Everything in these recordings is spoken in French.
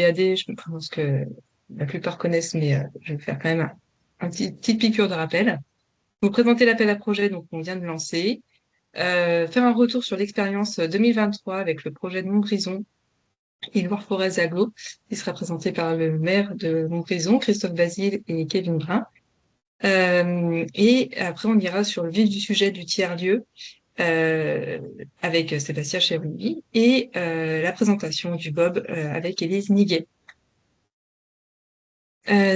VAD, je pense que la plupart connaissent, mais je vais faire quand même un petite piqûre de rappel. Vous présenter l'appel à projet, donc on vient de lancer. Faire un retour sur l'expérience 2023 avec le projet de Montbrison et Loire Forez Aglo, qui sera présenté par le maire de Montbrison, Christophe Basile et Kevin Brun. Et après, on ira sur le vif du sujet du tiers-lieu euh, avec Sébastien Chérouly et la présentation du Bob avec Élise Niguet.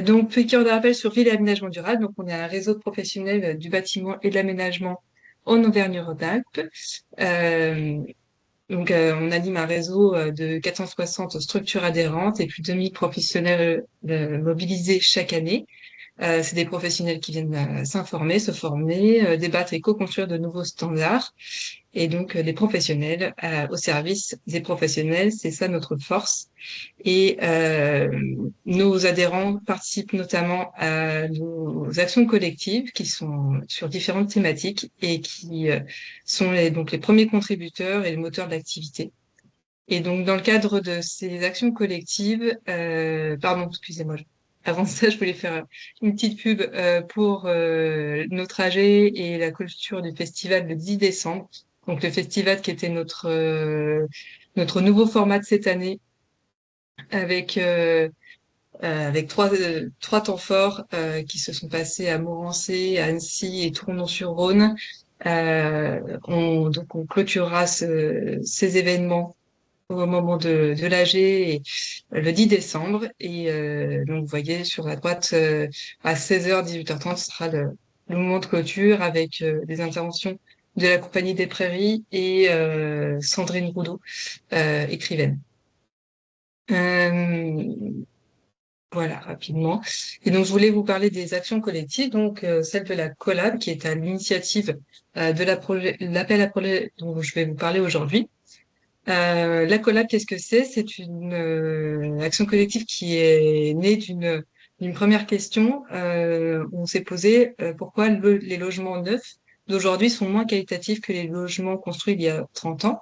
Donc, piqûre de rappel sur ville et aménagement durable. Donc, on est un réseau de professionnels du bâtiment et de l'aménagement en Auvergne-Rhône-Alpes. Euh, on anime un réseau de 460 structures adhérentes et plus de 2000 professionnels mobilisés chaque année. C'est des professionnels qui viennent s'informer, se former, débattre et co-construire de nouveaux standards. Et donc, des professionnels au service des professionnels, c'est ça notre force. Et nos adhérents participent notamment à nos actions collectives qui sont sur différentes thématiques et qui sont donc les premiers contributeurs et le moteur de l'activité. Et donc, dans le cadre de ces actions collectives, pardon, excusez-moi, avant ça, je voulais faire une petite pub pour nos trajets et la clôture du festival le 10 décembre. Donc, le festival qui était notre nouveau format de cette année avec trois temps forts qui se sont passés à Morancé, à Annecy et Tournon-sur-Rhône. Donc on clôturera ces événements au moment de l'AG le 10 décembre. Et donc vous voyez sur la droite à 16h, 18h30, ce sera le moment de clôture avec des interventions de la Compagnie des Prairies et Sandrine Roudot, écrivaine. Euh, Voilà, rapidement. Et donc, je voulais vous parler des actions collectives, donc celle de la collab, qui est à l'initiative de l'appel à projet dont je vais vous parler aujourd'hui. La collab, qu'est-ce que c'est? C'est une action collective qui est née d'une première question. On s'est posé pourquoi les logements neufs d'aujourd'hui sont moins qualitatifs que les logements construits il y a 30 ans.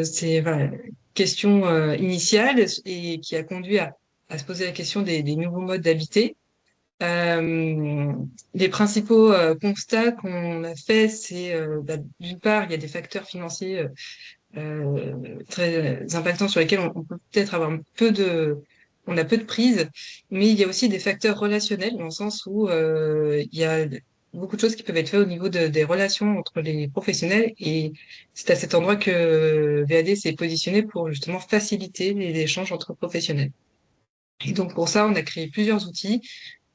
C'est voilà, question initiale et qui a conduit à se poser la question des nouveaux modes d'habiter. Euh, les principaux constats qu'on a fait, c'est d'une part, il y a des facteurs financiers très impactants sur lesquels on peut peut-être avoir on a peu de prise, mais il y a aussi des facteurs relationnels dans le sens où il y a beaucoup de choses qui peuvent être faites au niveau des relations entre les professionnels et c'est à cet endroit que VAD s'est positionné pour justement faciliter les échanges entre professionnels. Et donc pour ça, on a créé plusieurs outils.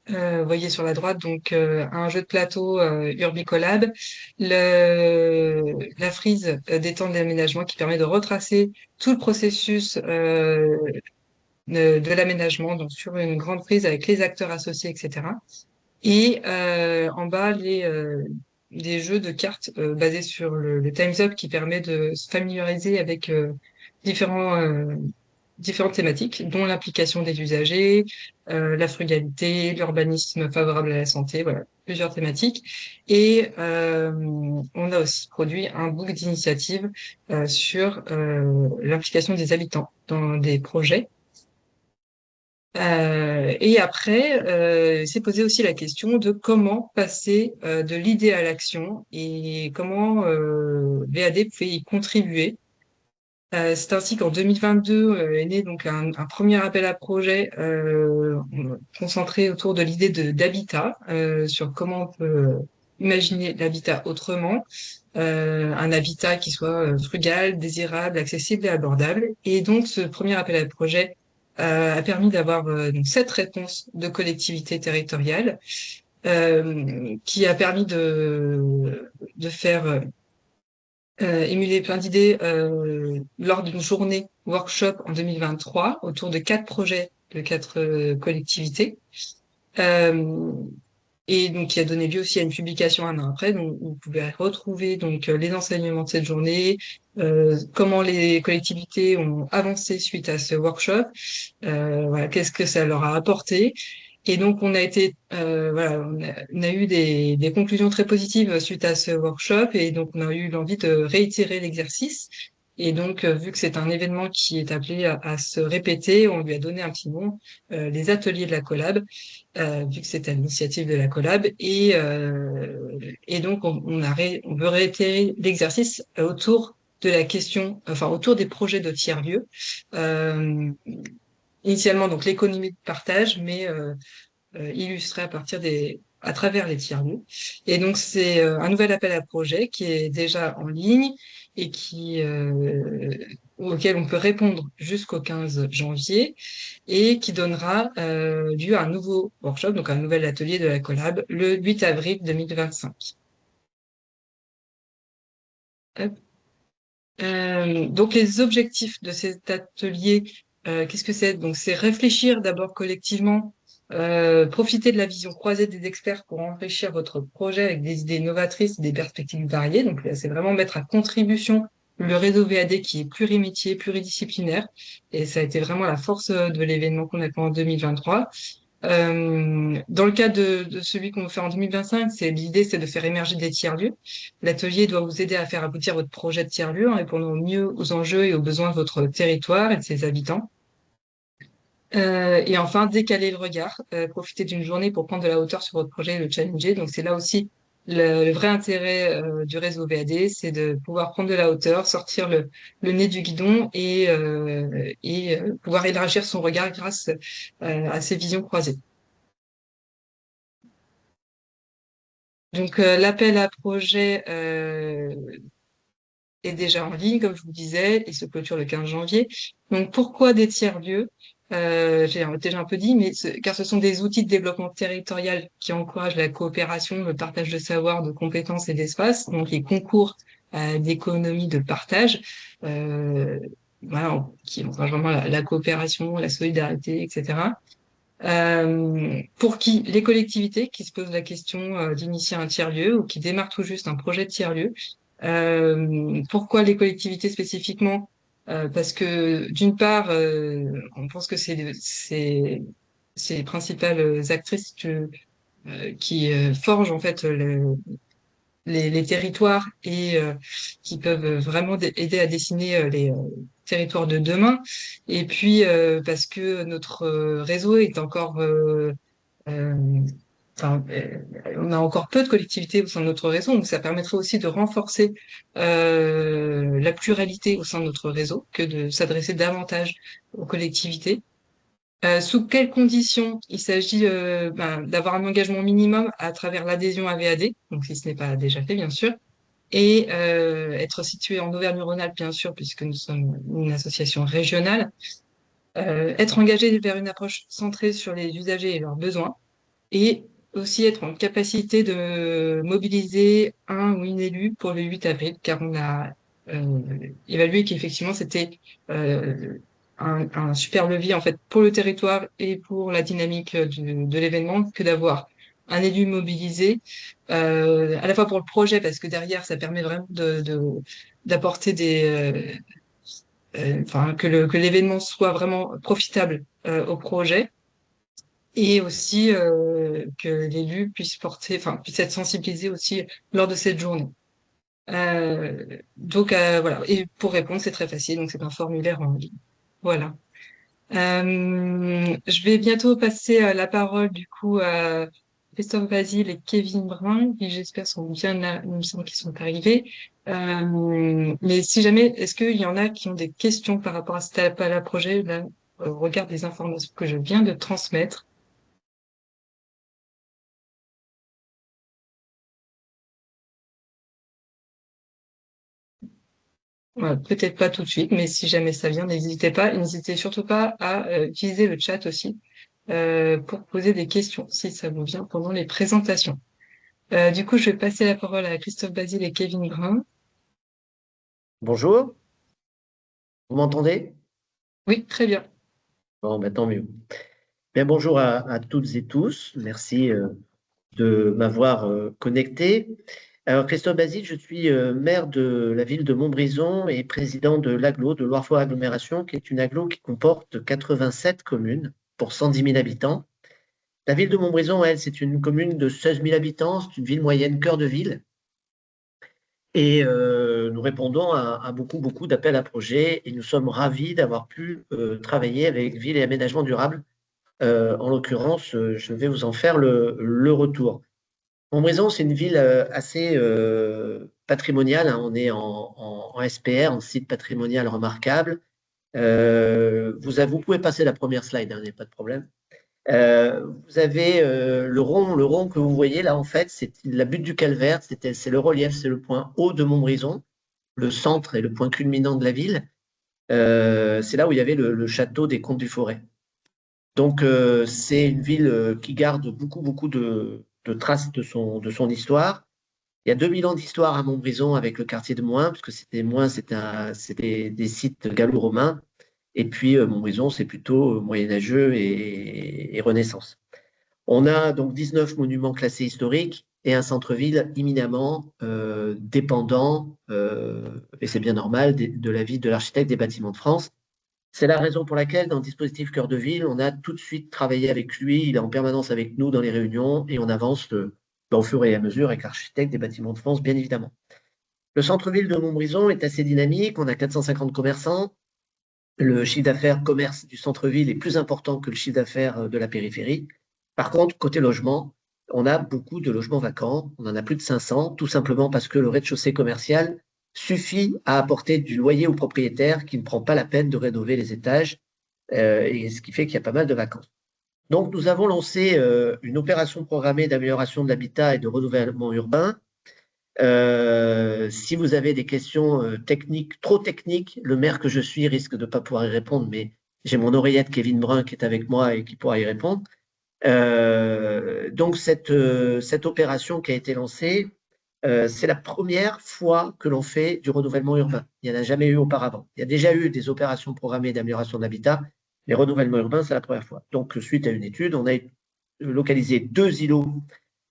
Vous voyez sur la droite, donc un jeu de plateau Urbicolab, la frise des temps d'aménagement qui permet de retracer tout le processus de l'aménagement, donc sur une grande frise avec les acteurs associés, etc. Et en bas, des jeux de cartes basés sur le Time's Up qui permet de se familiariser avec différents différentes thématiques, dont l'implication des usagers, la frugalité, l'urbanisme favorable à la santé, voilà, plusieurs thématiques. Et on a aussi produit un book d'initiative sur l'implication des habitants dans des projets. Et après, s'est posé aussi la question de comment passer de l'idée à l'action et comment VAD pouvait y contribuer. C'est ainsi qu'en 2022 est né donc un premier appel à projet concentré autour de l'idée d'habitat, sur comment on peut imaginer l'habitat autrement, un habitat qui soit frugal, désirable, accessible et abordable. Et donc ce premier appel à projet a permis d'avoir donc 7 réponses de collectivités territoriales, qui a permis de faire émuler plein d'idées lors d'une journée workshop en 2023 autour de 4 projets de 4 collectivités. Euh, et donc, qui a donné lieu aussi à une publication un an après. Donc, vous pouvez retrouver donc les enseignements de cette journée, comment les collectivités ont avancé suite à ce workshop, voilà, qu'est-ce que ça leur a apporté. Et donc, voilà, on a eu des conclusions très positives suite à ce workshop, et donc on a eu l'envie de réitérer l'exercice Et donc, vu que c'est un événement qui est appelé à se répéter, on lui a donné un petit nom, les ateliers de la collab, vu que c'est à l'initiative de la collab. Et donc, on veut réitérer l'exercice autour de la question, enfin autour des projets de tiers-lieux. Euh, Initialement, donc l'économie de partage, mais illustrée à travers les tiers-lieux. Et donc, c'est un nouvel appel à projet qui est déjà en ligne et auquel on peut répondre jusqu'au 15 janvier et qui donnera lieu à un nouveau workshop, donc un nouvel atelier de la collab, le 8 avril 2025. Hop. Donc, les objectifs de cet atelier, qu'est-ce que c'est? Donc, c'est réfléchir d'abord collectivement, profiter de la vision croisée des experts pour enrichir votre projet avec des idées novatrices, des perspectives variées. Donc, là, c'est vraiment mettre à contribution le réseau VAD qui est plurimétier, pluridisciplinaire. Et ça a été vraiment la force de l'événement qu'on a fait en 2023. Dans le cas de celui qu'on fait en 2025, l'idée, c'est de faire émerger des tiers-lieux. L'atelier doit vous aider à faire aboutir votre projet de tiers-lieu en répondant au mieux aux enjeux et aux besoins de votre territoire et de ses habitants. Et enfin, décaler le regard, profiter d'une journée pour prendre de la hauteur sur votre projet et le challenger. Donc, c'est là aussi le vrai intérêt du réseau VAD, c'est de pouvoir prendre de la hauteur, sortir le nez du guidon et pouvoir élargir son regard grâce à ces visions croisées. Donc, l'appel à projet est déjà en ligne, comme je vous disais, il se clôture le 15 janvier. Donc, pourquoi des tiers-lieux? J'ai déjà un peu dit, car ce sont des outils de développement territorial qui encouragent la coopération, le partage de savoir, de compétences et d'espace, donc les concours d'économie de partage, euh, voilà, qui encouragent vraiment la coopération, la solidarité, etc. Pour qui les collectivités qui se posent la question d'initier un tiers-lieu ou qui démarrent tout juste un projet de tiers-lieu. Pourquoi les collectivités spécifiquement? Parce que d'une part, on pense que c'est les principales actrices qui forgent en fait les territoires et qui peuvent vraiment aider à dessiner les territoires de demain. Et puis parce que notre réseau est encore, enfin, on a encore peu de collectivités au sein de notre réseau, donc ça permettrait aussi de renforcer la pluralité au sein de notre réseau que de s'adresser davantage aux collectivités. Sous quelles conditions? Il s'agit d'avoir un engagement minimum à travers l'adhésion à VAD, donc si ce n'est pas déjà fait, bien sûr, et être situé en Auvergne-Rhône-Alpes, bien sûr, puisque nous sommes une association régionale, être engagé vers une approche centrée sur les usagers et leurs besoins, et aussi être en capacité de mobiliser un ou une élue pour le 8 avril, car on a évalué qu'effectivement c'était euh, un super levier en fait pour le territoire et pour la dynamique de l'événement que d'avoir un élu mobilisé, à la fois pour le projet, parce que derrière ça permet vraiment d'apporter enfin que l'événement soit vraiment profitable au projet et aussi que l'élu puisse être sensibilisé aussi lors de cette journée. Donc voilà. Et pour répondre, c'est très facile. Donc c'est un formulaire en ligne. Voilà. Je vais bientôt passer la parole du coup à Christophe Basile et Kevin Brun, qui j'espère sont bien là. Il me semble qu'ils sont arrivés. Mais si jamais, est-ce qu'il y en a qui ont des questions par rapport à cet appel à projet là, au regard des informations que je viens de transmettre? Peut-être pas tout de suite, mais si jamais ça vient, n'hésitez pas. N'hésitez surtout pas à utiliser le chat aussi pour poser des questions, si ça vous vient pendant les présentations. Du coup, je vais passer la parole à Christophe Basile et Kevin Brun. Bonjour, vous m'entendez? Oui, très bien. Bon, bah, tant mieux. Bien, bonjour à toutes et tous. Merci de m'avoir connecté. Alors, Christophe Basile, je suis maire de la ville de Montbrison et président de l'AGLO, de Loire-Foire Agglomération, qui est une agglo qui comporte 87 communes pour 110 000 habitants. La ville de Montbrison, elle, c'est une commune de 16 000 habitants, c'est une ville moyenne, cœur de ville. Et nous répondons à beaucoup d'appels à projets et nous sommes ravis d'avoir pu travailler avec Ville et Aménagement Durable. En l'occurrence, je vais vous en faire le retour. Montbrison, c'est une ville assez patrimoniale, hein. On est en SPR, en site patrimonial remarquable. Vous pouvez passer la première slide, hein, il n'y a pas de problème. Vous avez le rond que vous voyez là, en fait, c'est la butte du Calvaire, c'est le relief, c'est le point haut de Montbrison, le centre et le point culminant de la ville. C'est là où il y avait le château des Comtes du Forêt. Donc, c'est une ville qui garde beaucoup de traces de son histoire. Il y a 2000 ans d'histoire à Montbrison avec le quartier de Moins, parce que Moins, c'était des sites gallo-romains. Et puis, Montbrison, c'est plutôt moyenâgeux et Renaissance. On a donc 19 monuments classés historiques et un centre-ville éminemment dépendant, et c'est bien normal, de l'avis de l'architecte des Bâtiments de France. C'est la raison pour laquelle, dans le dispositif Cœur de Ville, on a tout de suite travaillé avec lui. Il est en permanence avec nous dans les réunions et on avance au fur et à mesure avec l'architecte des Bâtiments de France, bien évidemment. Le centre-ville de Montbrison est assez dynamique. On a 450 commerçants. Le chiffre d'affaires commerce du centre-ville est plus important que le chiffre d'affaires de la périphérie. Par contre, côté logement, on a beaucoup de logements vacants. On en a plus de 500, tout simplement parce que le rez-de-chaussée commercial suffit à apporter du loyer au propriétaire qui ne prend pas la peine de rénover les étages, et ce qui fait qu'il y a pas mal de vacances. Donc, nous avons lancé une opération programmée d'amélioration de l'habitat et de renouvellement urbain. Si vous avez des questions techniques, trop techniques, le maire que je suis risque de ne pas pouvoir y répondre, mais j'ai mon oreillette Kevin Brun qui est avec moi et qui pourra y répondre. Donc, cette opération qui a été lancée, c'est la première fois que l'on fait du renouvellement urbain. Il n'y en a jamais eu auparavant. Il y a déjà eu des opérations programmées d'amélioration de l'habitat, mais renouvellement urbain, c'est la première fois. Donc, suite à une étude, on a localisé 2 îlots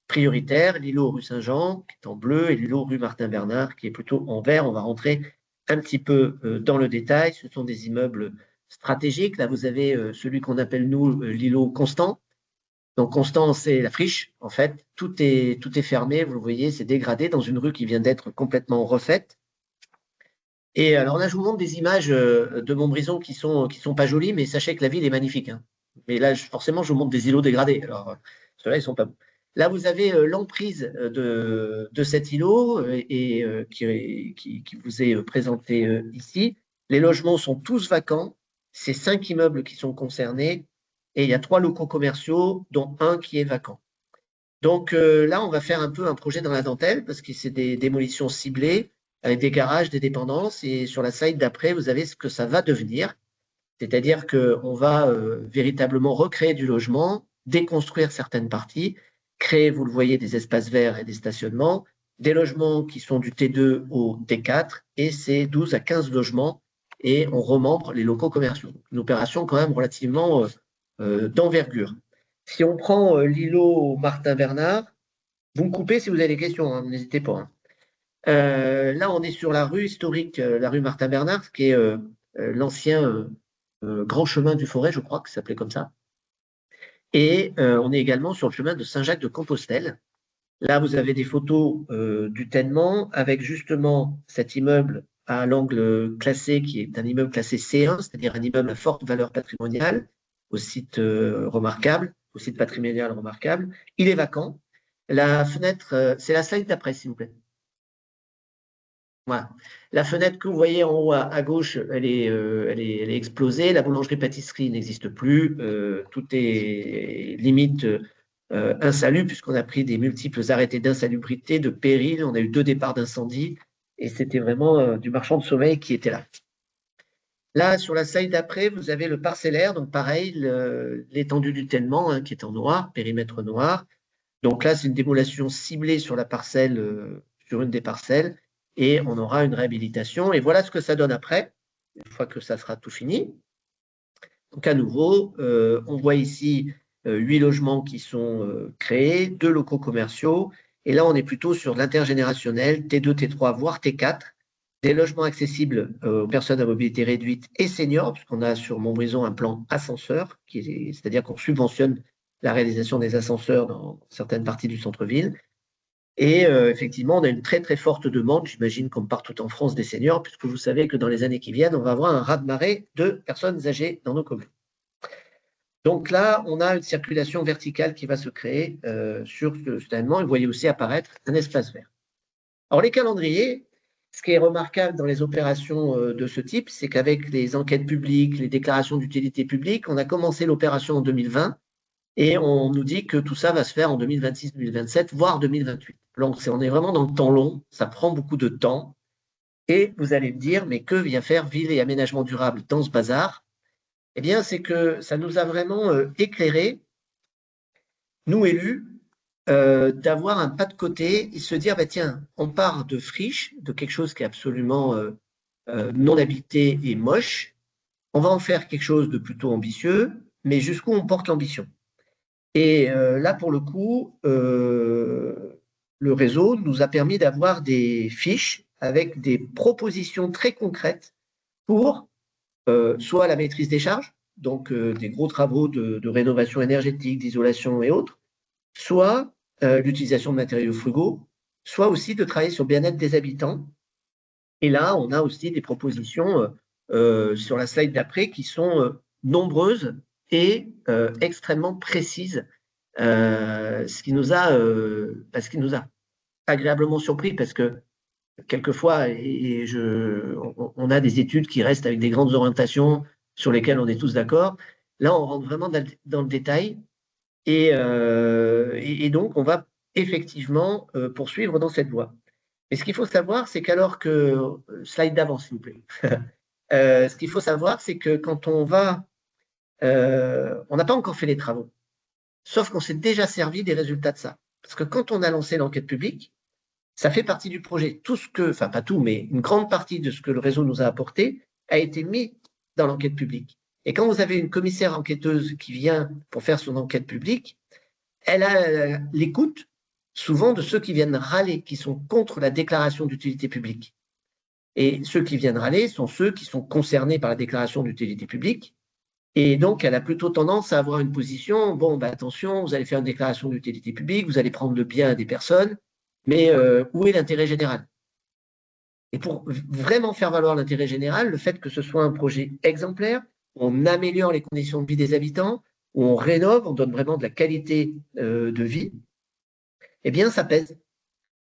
prioritaires, l'îlot rue Saint-Jean, qui est en bleu, et l'îlot rue Martin-Bernard, qui est plutôt en vert. On va rentrer un petit peu dans le détail. Ce sont des immeubles stratégiques. Là, vous avez celui qu'on appelle, nous, l'îlot Constant. Donc, Constant, c'est la friche, en fait. Tout est fermé, vous le voyez, c'est dégradé dans une rue qui vient d'être complètement refaite. Et alors là, je vous montre des images de Montbrison qui sont pas jolies, mais sachez que la ville est magnifique, hein. Mais là, forcément, je vous montre des îlots dégradés. Alors, ceux-là, ils sont pas beaux. Là, vous avez l'emprise de cet îlot qui vous est présenté ici. Les logements sont tous vacants. C'est 5 immeubles qui sont concernés et il y a 3 locaux commerciaux, dont un qui est vacant. Donc là, on va faire un peu un projet dans la dentelle parce que c'est des démolitions ciblées avec des garages, des dépendances. Et sur la slide d'après, vous avez ce que ça va devenir. C'est-à-dire qu'on va véritablement recréer du logement, déconstruire certaines parties, créer, vous le voyez, des espaces verts et des stationnements, des logements qui sont du T2 au T4, et c'est 12 à 15 logements, et on remembre les locaux commerciaux. Une opération quand même relativement d'envergure. Si on prend l'îlot Martin-Bernard, vous me coupez si vous avez des questions, hein, n'hésitez pas, hein. Là, on est sur la rue historique, la rue Martin-Bernard, qui est l'ancien grand chemin du Forêt, je crois que ça s'appelait comme ça. Et on est également sur le chemin de Saint-Jacques-de-Compostelle. Là, vous avez des photos du Tènement avec justement cet immeuble à l'angle classé qui est un immeuble classé C1, c'est-à-dire un immeuble à forte valeur patrimoniale, au site remarquable, au site patrimonial remarquable. Il est vacant. La fenêtre, c'est la slide d'après, s'il vous plaît. Voilà. La fenêtre que vous voyez en haut à gauche, elle est explosée. La boulangerie-pâtisserie n'existe plus. Tout est limite insalubre puisqu'on a pris des multiples arrêtés d'insalubrité, de péril. On a eu 2 départs d'incendie et c'était vraiment du marchand de sommeil qui était là. Là, sur la slide d'après, vous avez le parcellaire. Donc pareil, l'étendue du Tènement, hein, qui est en noir, périmètre noir. Donc là, c'est une démolition ciblée sur la parcelle, sur une des parcelles, et on aura une réhabilitation. Et voilà ce que ça donne après, une fois que ça sera tout fini. Donc à nouveau, on voit ici 8 logements qui sont créés, 2 locaux commerciaux, et là on est plutôt sur l'intergénérationnel, T2, T3, voire T4, des logements accessibles aux personnes à mobilité réduite et seniors, puisqu'on a sur Montbrison un plan ascenseur, c'est-à-dire qu'on subventionne la réalisation des ascenseurs dans certaines parties du centre-ville. Et effectivement, on a une très très forte demande, j'imagine comme partout en France, des seniors, puisque vous savez que dans les années qui viennent, on va avoir un raz-de-marée de personnes âgées dans nos communes. Donc là, on a une circulation verticale qui va se créer sur cet événement. Et vous voyez aussi apparaître un espace vert. Alors les calendriers, ce qui est remarquable dans les opérations de ce type, c'est qu'avec les enquêtes publiques, les déclarations d'utilité publique, on a commencé l'opération en 2020 et on nous dit que tout ça va se faire en 2026, 2027, voire 2028. Donc on est vraiment dans le temps long, ça prend beaucoup de temps. Et vous allez me dire, mais que vient faire Ville et Aménagement Durable dans ce bazar? Eh bien, c'est que ça nous a vraiment éclairé, nous élus, d'avoir un pas de côté et se dire, bah, tiens, on part de friche, de quelque chose qui est absolument non habité et moche, on va en faire quelque chose de plutôt ambitieux, mais jusqu'où on porte l'ambition. Et là, pour le coup, le réseau nous a permis d'avoir des fiches avec des propositions très concrètes pour soit la maîtrise des charges, donc des gros travaux de rénovation énergétique, d'isolation et autres, soit l'utilisation de matériaux frugaux, soit aussi de travailler sur le bien-être des habitants. Et là, on a aussi des propositions sur la slide d'après qui sont nombreuses et extrêmement précises, ce qui nous a agréablement surpris parce que quelquefois, on a des études qui restent avec des grandes orientations sur lesquelles on est tous d'accord. Là, on rentre vraiment dans le détail et donc on va effectivement poursuivre dans cette voie. Mais ce qu'il faut savoir, c'est qu'alors que, slide d'avant s'il vous plaît, ce qu'il faut savoir, c'est que quand on va, on n'a pas encore fait les travaux, sauf qu'on s'est déjà servi des résultats de ça. Parce que quand on a lancé l'enquête publique, ça fait partie du projet. Tout ce que, enfin pas tout, mais une grande partie de ce que le réseau nous a apporté a été mis dans l'enquête publique. Et quand vous avez une commissaire enquêteuse qui vient pour faire son enquête publique, elle a l'écoute souvent de ceux qui viennent râler, qui sont contre la déclaration d'utilité publique. Et ceux qui viennent râler sont ceux qui sont concernés par la déclaration d'utilité publique. Et donc, elle a plutôt tendance à avoir une position, bon, bah, attention, vous allez faire une déclaration d'utilité publique, vous allez prendre le bien des personnes, mais où est l'intérêt général? Et pour vraiment faire valoir l'intérêt général, le fait que ce soit un projet exemplaire, on améliore les conditions de vie des habitants, où on rénove, on donne vraiment de la qualité de vie, eh bien, ça pèse.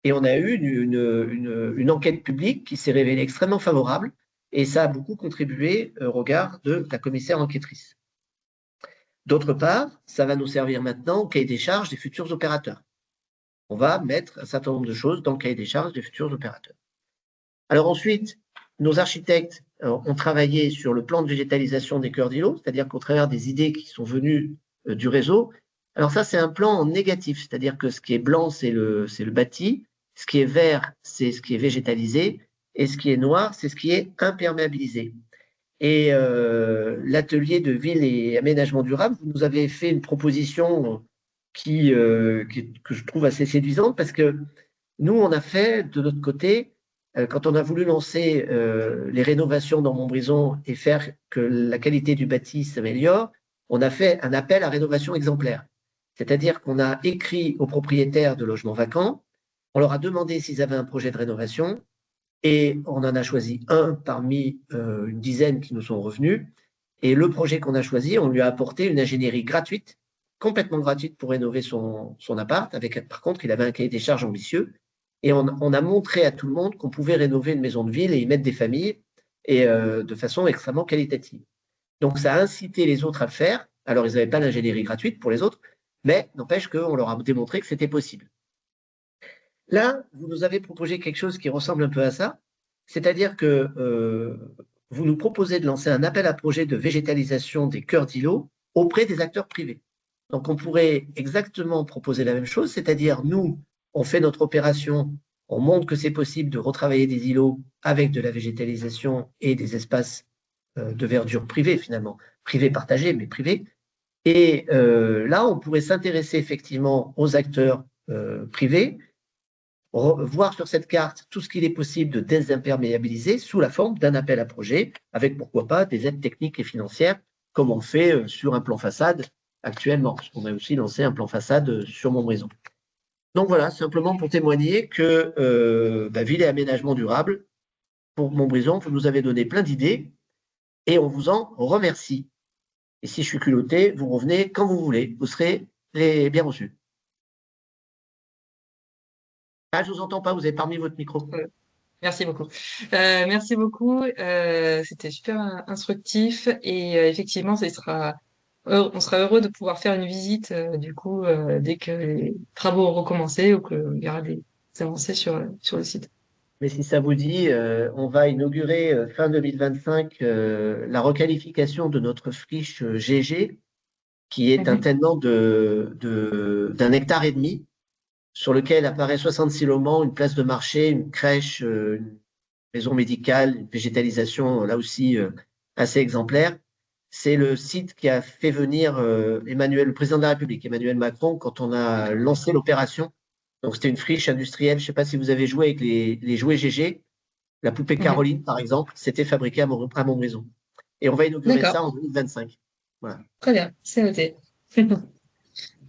Et on a eu une enquête publique qui s'est révélée extrêmement favorable, et ça a beaucoup contribué au regard de la commissaire enquêtrice. D'autre part, ça va nous servir maintenant au cahier des charges des futurs opérateurs. On va mettre un certain nombre de choses dans le cahier des charges des futurs opérateurs. Alors ensuite, nos architectes ont travaillé sur le plan de végétalisation des cœurs d'îlots, c'est-à-dire qu'au travers des idées qui sont venues du réseau, alors ça c'est un plan en négatif, c'est-à-dire que ce qui est blanc c'est le bâti, ce qui est vert c'est ce qui est végétalisé, et ce qui est noir c'est ce qui est imperméabilisé. Et l'atelier de ville et aménagement durable, vous nous avez fait une proposition que je trouve assez séduisante parce que nous, on a fait de notre côté, quand on a voulu lancer les rénovations dans Montbrison et faire que la qualité du bâti s'améliore, on a fait un appel à rénovation exemplaire. C'est-à-dire qu'on a écrit aux propriétaires de logements vacants, on leur a demandé s'ils avaient un projet de rénovation, et on en a choisi un parmi une dizaine qui nous sont revenus. Et le projet qu'on a choisi, on lui a apporté une ingénierie gratuite, complètement gratuite pour rénover son appart. Par contre, il avait un cahier des charges ambitieux. Et on a montré à tout le monde qu'on pouvait rénover une maison de ville et y mettre des familles et de façon extrêmement qualitative. Donc, ça a incité les autres à le faire. Alors, ils n'avaient pas l'ingénierie gratuite pour les autres, mais n'empêche qu'on leur a démontré que c'était possible. Là, vous nous avez proposé quelque chose qui ressemble un peu à ça, c'est-à-dire que vous nous proposez de lancer un appel à projet de végétalisation des cœurs d'îlots auprès des acteurs privés. Donc, on pourrait exactement proposer la même chose, c'est-à-dire nous, on fait notre opération, on montre que c'est possible de retravailler des îlots avec de la végétalisation et des espaces de verdure privés finalement, privés partagés, mais privés. Et là, on pourrait s'intéresser effectivement aux acteurs privés, voir sur cette carte tout ce qu'il est possible de désimperméabiliser sous la forme d'un appel à projet, avec pourquoi pas des aides techniques et financières, comme on fait sur un plan façade actuellement, parce qu'on a aussi lancé un plan façade sur Montbrison. Donc voilà, simplement pour témoigner que Ville et Aménagement Durable, pour Montbrison, vous nous avez donné plein d'idées et on vous en remercie. Et si je suis culotté, vous revenez quand vous voulez, vous serez les bien reçus. Ah, je vous entends pas, vous avez pas mis votre micro. Merci beaucoup. Merci beaucoup. C'était super instructif et effectivement, on sera heureux de pouvoir faire une visite du coup dès que les travaux ont recommencé ou qu'il y aura des avancées sur le site. Mais si ça vous dit, on va inaugurer fin 2025 la requalification de notre friche GG, qui est un Mhm. tenant d'un hectare et demi, sur lequel apparaît 66 logements, une place de marché, une crèche, une maison médicale, une végétalisation là aussi assez exemplaire. C'est le site qui a fait venir le président de la République, Emmanuel Macron, quand on a lancé l'opération. Donc c'était une friche industrielle. Je ne sais pas si vous avez joué avec les jouets GG. La poupée Mhm. Caroline, par exemple, c'était fabriqué à Montbrison. Et on va inaugurer D'accord, ça en 2025. Voilà. très bien, c'est noté.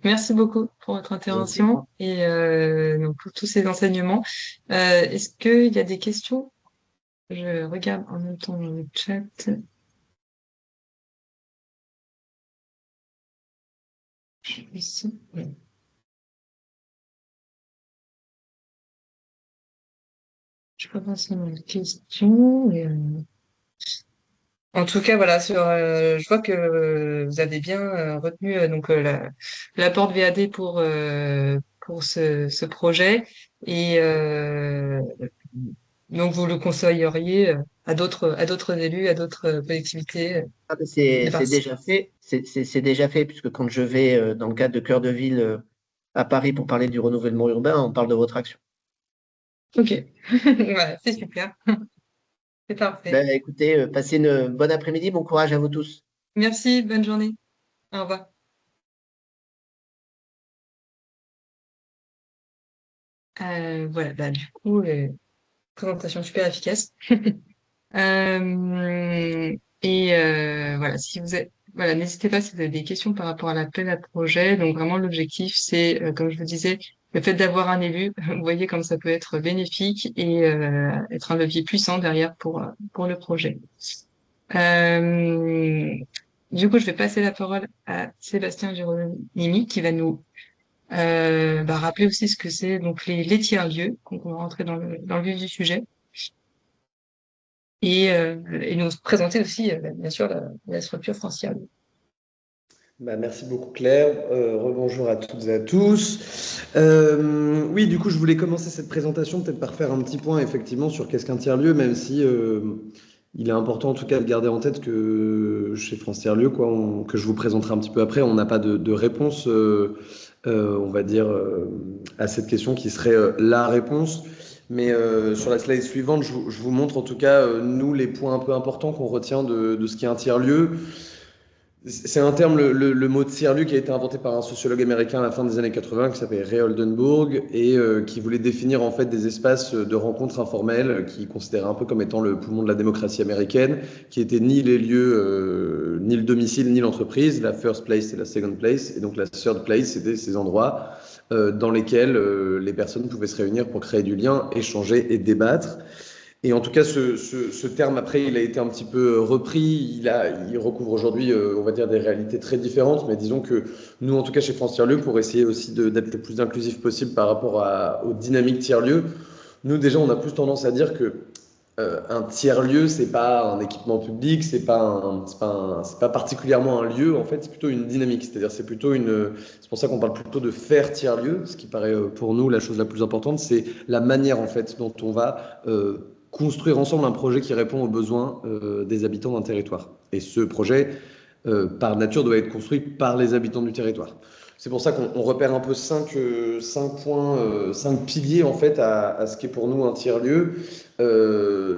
Merci beaucoup pour votre Je vous en prie. intervention et donc pour tous ces enseignements. Est-ce qu'il y a des questions? Je regarde en même temps le chat. Ici. Oui. Je peux passer une question. En tout cas, voilà, je vois que vous avez bien retenu l'apport de VAD pour ce projet et donc vous le conseilleriez à d'autres élus, à d'autres collectivités Ah, ben, de c'est participer. déjà fait. C'est déjà fait, puisque quand je vais dans le cadre de Cœur de Ville à Paris pour parler du renouvellement urbain, on parle de votre action. Ok, voilà, c'est super, c'est parfait. Ben, écoutez, passez une bonne après-midi, bon courage à vous tous. Merci, bonne journée. Au revoir. Voilà, bah, du coup, présentation super efficace. Voilà, si vous êtes, voilà, n'hésitez pas si vous avez des questions par rapport à l'appel à projet. Donc vraiment, l'objectif, c'est, comme je vous disais, le fait d'avoir un élu. Vous voyez comme ça peut être bénéfique et être un levier puissant derrière pour le projet. Euh, du coup, je vais passer la parole à Sébastien Géronimi qui va nous rappeler aussi ce que c'est donc les tiers-lieux. Donc on va rentrer dans le vif du sujet et nous présenter aussi, bien sûr, la structure foncière. Bah, merci beaucoup Claire. Rebonjour à toutes et à tous. Oui, du coup, je voulais commencer cette présentation peut-être par faire un petit point effectivement sur qu'est-ce qu'un tiers-lieu, même si il est important en tout cas de garder en tête que chez France Tiers-Lieu, que je vous présenterai un petit peu après, on n'a pas de réponse, on va dire, à cette question qui serait la réponse. Mais sur la slide suivante, je vous montre en tout cas, nous, les points un peu importants qu'on retient de ce qui est un tiers-lieu. C'est un terme, le mot tiers-lieu, qui a été inventé par un sociologue américain à la fin des années 80 qui s'appelle Ray Oldenburg et qui voulait définir en fait des espaces de rencontres informelles qu'il considérait un peu comme étant le poumon de la démocratie américaine, qui étaient ni les lieux, ni le domicile, ni l'entreprise. La first place et la second place. Et donc la third place, c'était ces endroits dans lesquels les personnes pouvaient se réunir pour créer du lien, échanger et débattre. Et en tout cas, ce terme, après, il a été un petit peu repris. Il recouvre aujourd'hui, on va dire, des réalités très différentes. Mais disons que nous, en tout cas, chez France Tiers-Lieu, pour essayer aussi d'être le plus inclusif possible par rapport aux dynamiques tiers-lieu, nous, déjà, on a plus tendance à dire que un tiers-lieu, c'est pas un équipement public, c'est pas particulièrement un lieu. En fait, c'est plutôt une dynamique. C'est-à-dire, c'est pour ça qu'on parle plutôt de faire tiers-lieu. Ce qui paraît pour nous la chose la plus importante, c'est la manière en fait dont on va construire ensemble un projet qui répond aux besoins des habitants d'un territoire. Et ce projet, par nature, doit être construit par les habitants du territoire. C'est pour ça qu'on repère un peu cinq points, cinq piliers en fait à ce qui est pour nous un tiers-lieu.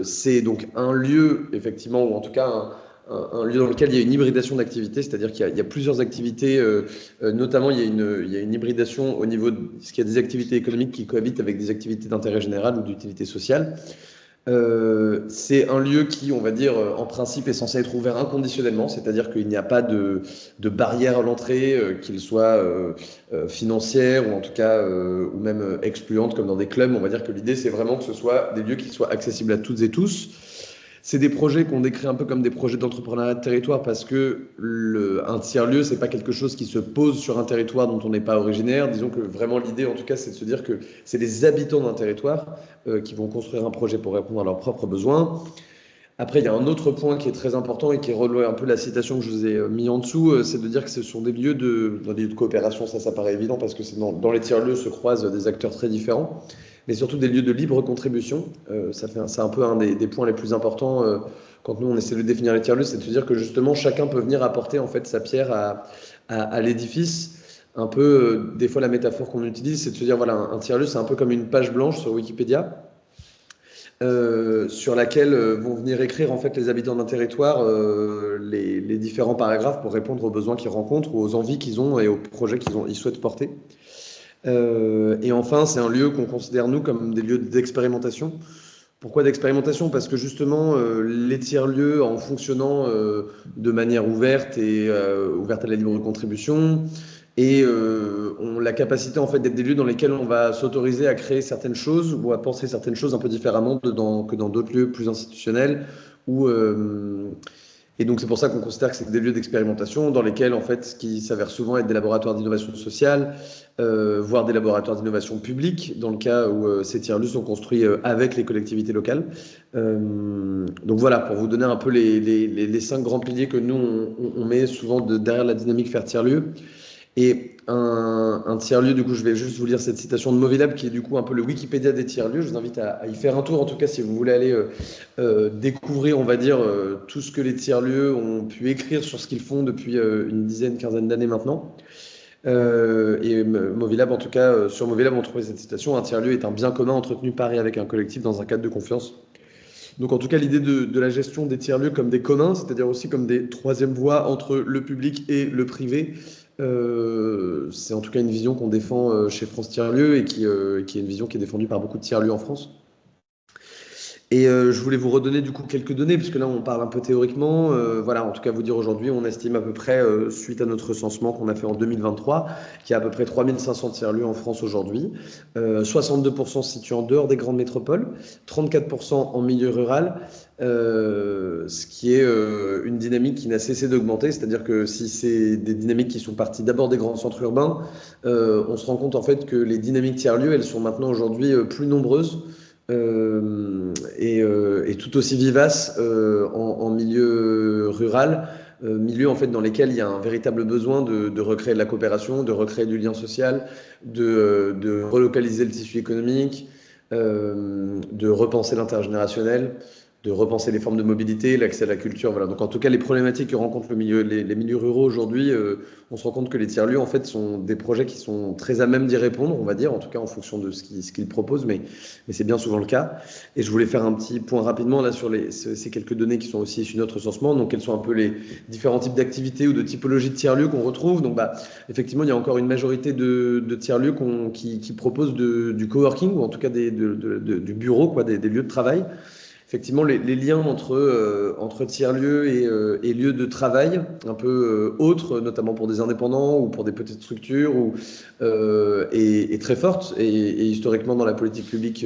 C'est donc un lieu, effectivement, ou en tout cas un lieu dans lequel il y a une hybridation d'activités, c'est-à-dire qu'il y a plusieurs activités, notamment il y a une hybridation au niveau de ce qu'il y a des activités économiques qui cohabitent avec des activités d'intérêt général ou d'utilité sociale. C'est un lieu qui, on va dire, en principe, est censé être ouvert inconditionnellement, c'est-à-dire qu'il n'y a pas de barrière à l'entrée, qu'il soit financière ou en tout cas, ou même excluante comme dans des clubs. On va dire que l'idée, c'est vraiment que ce soit des lieux qui soient accessibles à toutes et tous. C'est des projets qu'on décrit un peu comme des projets d'entrepreneuriat de territoire parce que un tiers-lieu, c'est pas quelque chose qui se pose sur un territoire dont on n'est pas originaire. Disons que vraiment l'idée, en tout cas, c'est de se dire que c'est les habitants d'un territoire qui vont construire un projet pour répondre à leurs propres besoins. Après, il y a un autre point qui est très important et qui rejoint un peu la citation que je vous ai mis en dessous, c'est de dire que ce sont des lieux de coopération. Ça paraît évident parce que dans les tiers-lieux se croisent des acteurs très différents, mais surtout des lieux de libre contribution. C'est un peu un des points les plus importants quand nous on essaie de définir les tiers-lieux, c'est de se dire que justement chacun peut venir apporter en fait sa pierre à l'édifice. Un peu, des fois la métaphore qu'on utilise, c'est de se dire voilà, un tiers-lieu c'est un peu comme une page blanche sur Wikipédia. Sur laquelle vont venir écrire en fait les habitants d'un territoire les différents paragraphes pour répondre aux besoins qu'ils rencontrent, aux envies qu'ils ont et aux projets ils souhaitent porter. Et enfin, c'est un lieu qu'on considère nous comme des lieux d'expérimentation. Pourquoi d'expérimentation? Parce que justement, les tiers-lieux, en fonctionnant de manière ouverte et ouverte à la libre contribution, et ont la capacité en fait d'être des lieux dans lesquels on va s'autoriser à créer certaines choses ou à penser certaines choses un peu différemment que dans d'autres lieux plus institutionnels. Et donc c'est pour ça qu'on considère que c'est des lieux d'expérimentation dans lesquels en fait ce qui s'avère souvent être des laboratoires d'innovation sociale, voire des laboratoires d'innovation publique dans le cas où ces tiers-lieux sont construits avec les collectivités locales. Donc voilà, pour vous donner un peu les 5 grands piliers que nous on met souvent derrière la dynamique faire tiers-lieu. Et un tiers-lieu, du coup, je vais juste vous lire cette citation de Movilab, qui est du coup un peu le Wikipédia des tiers-lieux. Je vous invite à y faire un tour, en tout cas, si vous voulez aller découvrir, on va dire, tout ce que les tiers-lieux ont pu écrire sur ce qu'ils font depuis une dizaine, quinzaine d'années maintenant. Et Movilab, en tout cas, sur Movilab, on trouvait cette citation: un tiers-lieu est un bien commun entretenu par et avec un collectif dans un cadre de confiance. Donc en tout cas, l'idée de la gestion des tiers-lieux comme des communs, c'est-à-dire aussi comme des troisièmes voies entre le public et le privé, c'est en tout cas une vision qu'on défend chez France Tiers-Lieux et qui est une vision qui est défendue par beaucoup de tiers-lieux en France. Et je voulais vous redonner du coup quelques données, puisque là on parle un peu théoriquement. Voilà, en tout cas vous dire aujourd'hui, on estime à peu près, suite à notre recensement qu'on a fait en 2023, qu'il y a à peu près 3500 tiers-lieux en France aujourd'hui. 62% situés en dehors des grandes métropoles, 34% en milieu rural, ce qui est une dynamique qui n'a cessé d'augmenter. C'est-à-dire que si c'est des dynamiques qui sont parties d'abord des grands centres urbains, on se rend compte en fait que les dynamiques tiers-lieux, elles sont maintenant aujourd'hui plus nombreuses. Et tout aussi vivace en milieu rural, milieu en fait dans lesquels il y a un véritable besoin de recréer de la coopération, de recréer du lien social, de relocaliser le tissu économique, de repenser l'intergénérationnel, de repenser les formes de mobilité, l'accès à la culture. Voilà. Donc en tout cas, les problématiques que rencontrent les milieux ruraux aujourd'hui, on se rend compte que les tiers-lieux en fait sont des projets qui sont très à même d'y répondre, on va dire, en tout cas en fonction de ce qu'ils proposent, mais c'est bien souvent le cas. Et je voulais faire un petit point rapidement là sur ces quelques données qui sont aussi issues de notre recensement. Donc quels sont un peu les différents types d'activités ou de typologies de tiers-lieux qu'on retrouve. Donc effectivement, il y a encore une majorité de tiers-lieux qui proposent du coworking ou en tout cas du bureau, quoi, des lieux de travail. Effectivement, les liens entre tiers-lieux et lieux de travail un peu autres, notamment pour des indépendants ou pour des petites structures, est très forte. Et historiquement, dans la politique publique,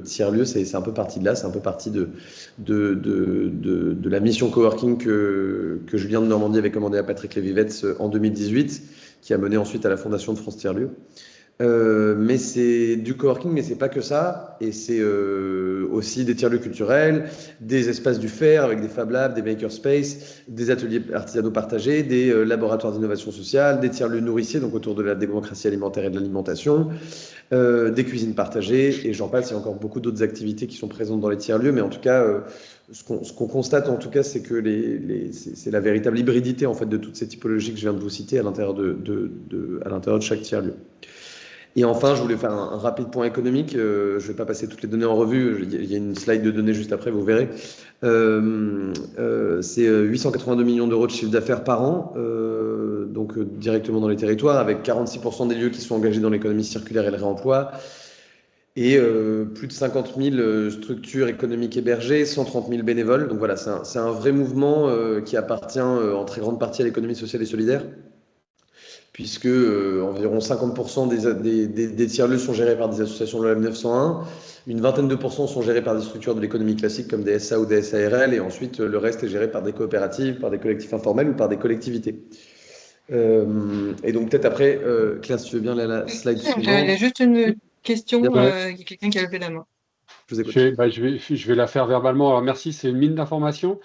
tiers-lieux, c'est un peu parti de là, c'est un peu parti de la mission coworking que Julien de Normandie avait commandé à Patrick Lévy-Vetz en 2018, qui a mené ensuite à la fondation de France Tiers-Lieux. Mais c'est du coworking, mais c'est pas que ça, et c'est aussi des tiers-lieux culturels, des espaces du faire avec des Fab Labs, des makerspace, des ateliers artisanaux partagés, des laboratoires d'innovation sociale, des tiers-lieux nourriciers, donc autour de la démocratie alimentaire et de l'alimentation, des cuisines partagées, et j'en passe. Il y a encore beaucoup d'autres activités qui sont présentes dans les tiers-lieux, mais en tout cas, ce qu'on constate en tout cas, c'est que c'est la véritable hybridité en fait de toutes ces typologies que je viens de vous citer à l'intérieur à l'intérieur de chaque tiers-lieu. Et enfin, je voulais faire un rapide point économique. Je ne vais pas passer toutes les données en revue. Il y a une slide de données juste après, vous verrez. C'est 882 millions d'euros de chiffre d'affaires par an, donc directement dans les territoires, avec 46% des lieux qui sont engagés dans l'économie circulaire et le réemploi. et plus de 50 000 structures économiques hébergées, 130 000 bénévoles. Donc voilà, c'est un vrai mouvement qui appartient en très grande partie à l'économie sociale et solidaire, puisque environ 50% des tiers-lieux sont gérés par des associations de la loi 901, une vingtaine de pourcents sont gérés par des structures de l'économie classique comme des SA ou des SARL, et ensuite le reste est géré par des coopératives, par des collectifs informels ou par des collectivités. Et donc peut-être après, Claire, si tu veux bien la slide Il y suivante. a juste une question, Bien, il y a quelqu'un qui a levé la main. je vous écoute. Je vais la faire verbalement. Alors, merci, c'est une mine d'informations.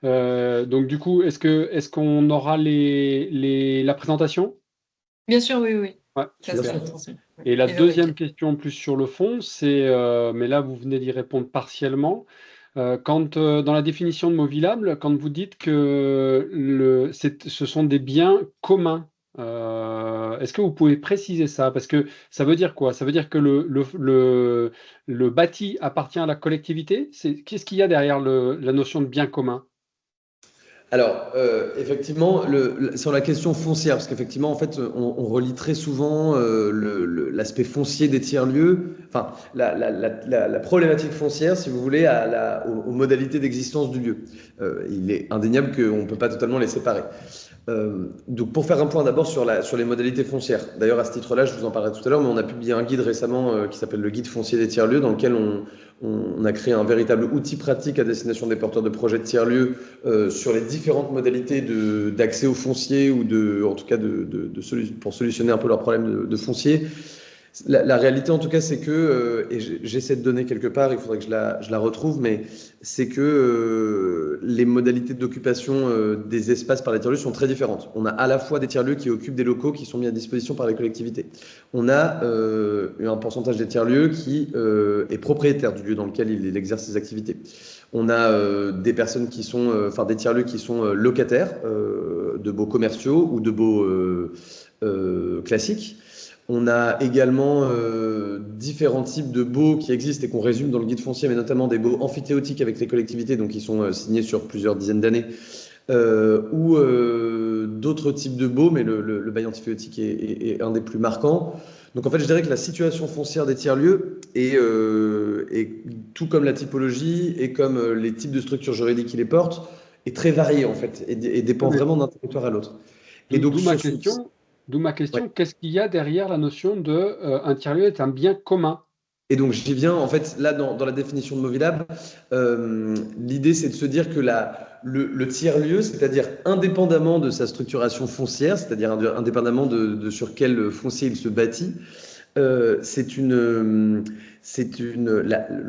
Donc, du coup, est-ce qu'on aura la présentation? Bien sûr, oui, oui. Ouais, Ça Bien sera sûr. transmis. Et la Et le deuxième webcam. question, plus sur le fond, c'est, mais là, vous venez d'y répondre partiellement. Quand, dans la définition de Movilable, quand vous dites que ce sont des biens communs, est-ce que vous pouvez préciser ça? Parce que ça veut dire quoi? Ça veut dire que le bâti appartient à la collectivité? Qu'est-ce qu'il y a derrière la notion de bien commun? Alors, effectivement, sur la question foncière, parce qu'effectivement, en fait, on relie très souvent l'aspect foncier des tiers-lieux, enfin, la problématique foncière, si vous voulez, aux modalités d'existence du lieu. Il est indéniable qu'on ne peut pas totalement les séparer. Donc pour faire un point d'abord sur les modalités foncières. D'ailleurs, à ce titre-là, je vous en parlerai tout à l'heure, mais on a publié un guide récemment qui s'appelle le guide foncier des tiers-lieux, dans lequel on a créé un véritable outil pratique à destination des porteurs de projets de tiers-lieux sur les différentes modalités d'accès au foncier ou en tout cas pour solutionner un peu leurs problèmes de foncier. La réalité, en tout cas, c'est que, et j'ai cette donnée quelque part, il faudrait que je la retrouve, mais c'est que les modalités d'occupation des espaces par les tiers-lieux sont très différentes. On a à la fois des tiers-lieux qui occupent des locaux qui sont mis à disposition par les collectivités. On a un pourcentage des tiers-lieux qui est propriétaire du lieu dans lequel il exerce ses activités. On a des personnes qui sont, enfin des tiers-lieux qui sont locataires de baux commerciaux ou de baux classiques. On a également différents types de baux qui existent et qu'on résume dans le guide foncier, mais notamment des baux amphithéotiques avec les collectivités, donc qui sont signés sur plusieurs dizaines d'années, ou d'autres types de baux, mais le bail amphithéotique est un des plus marquants. Donc en fait, je dirais que la situation foncière des tiers-lieux est tout comme la typologie et comme les types de structures juridiques qui les portent, est très variée en fait et dépend vraiment d'un territoire à l'autre. Et donc D'où ma sur question. D'où ma ouais. question, qu'est-ce qu'il y a derrière la notion de un tiers-lieu est un bien commun? Et donc j'y viens, en fait, là dans la définition de Movilab, l'idée c'est de se dire que le tiers-lieu, c'est-à-dire indépendamment de sa structuration foncière, c'est-à-dire indépendamment de sur quel foncier il se bâtit, le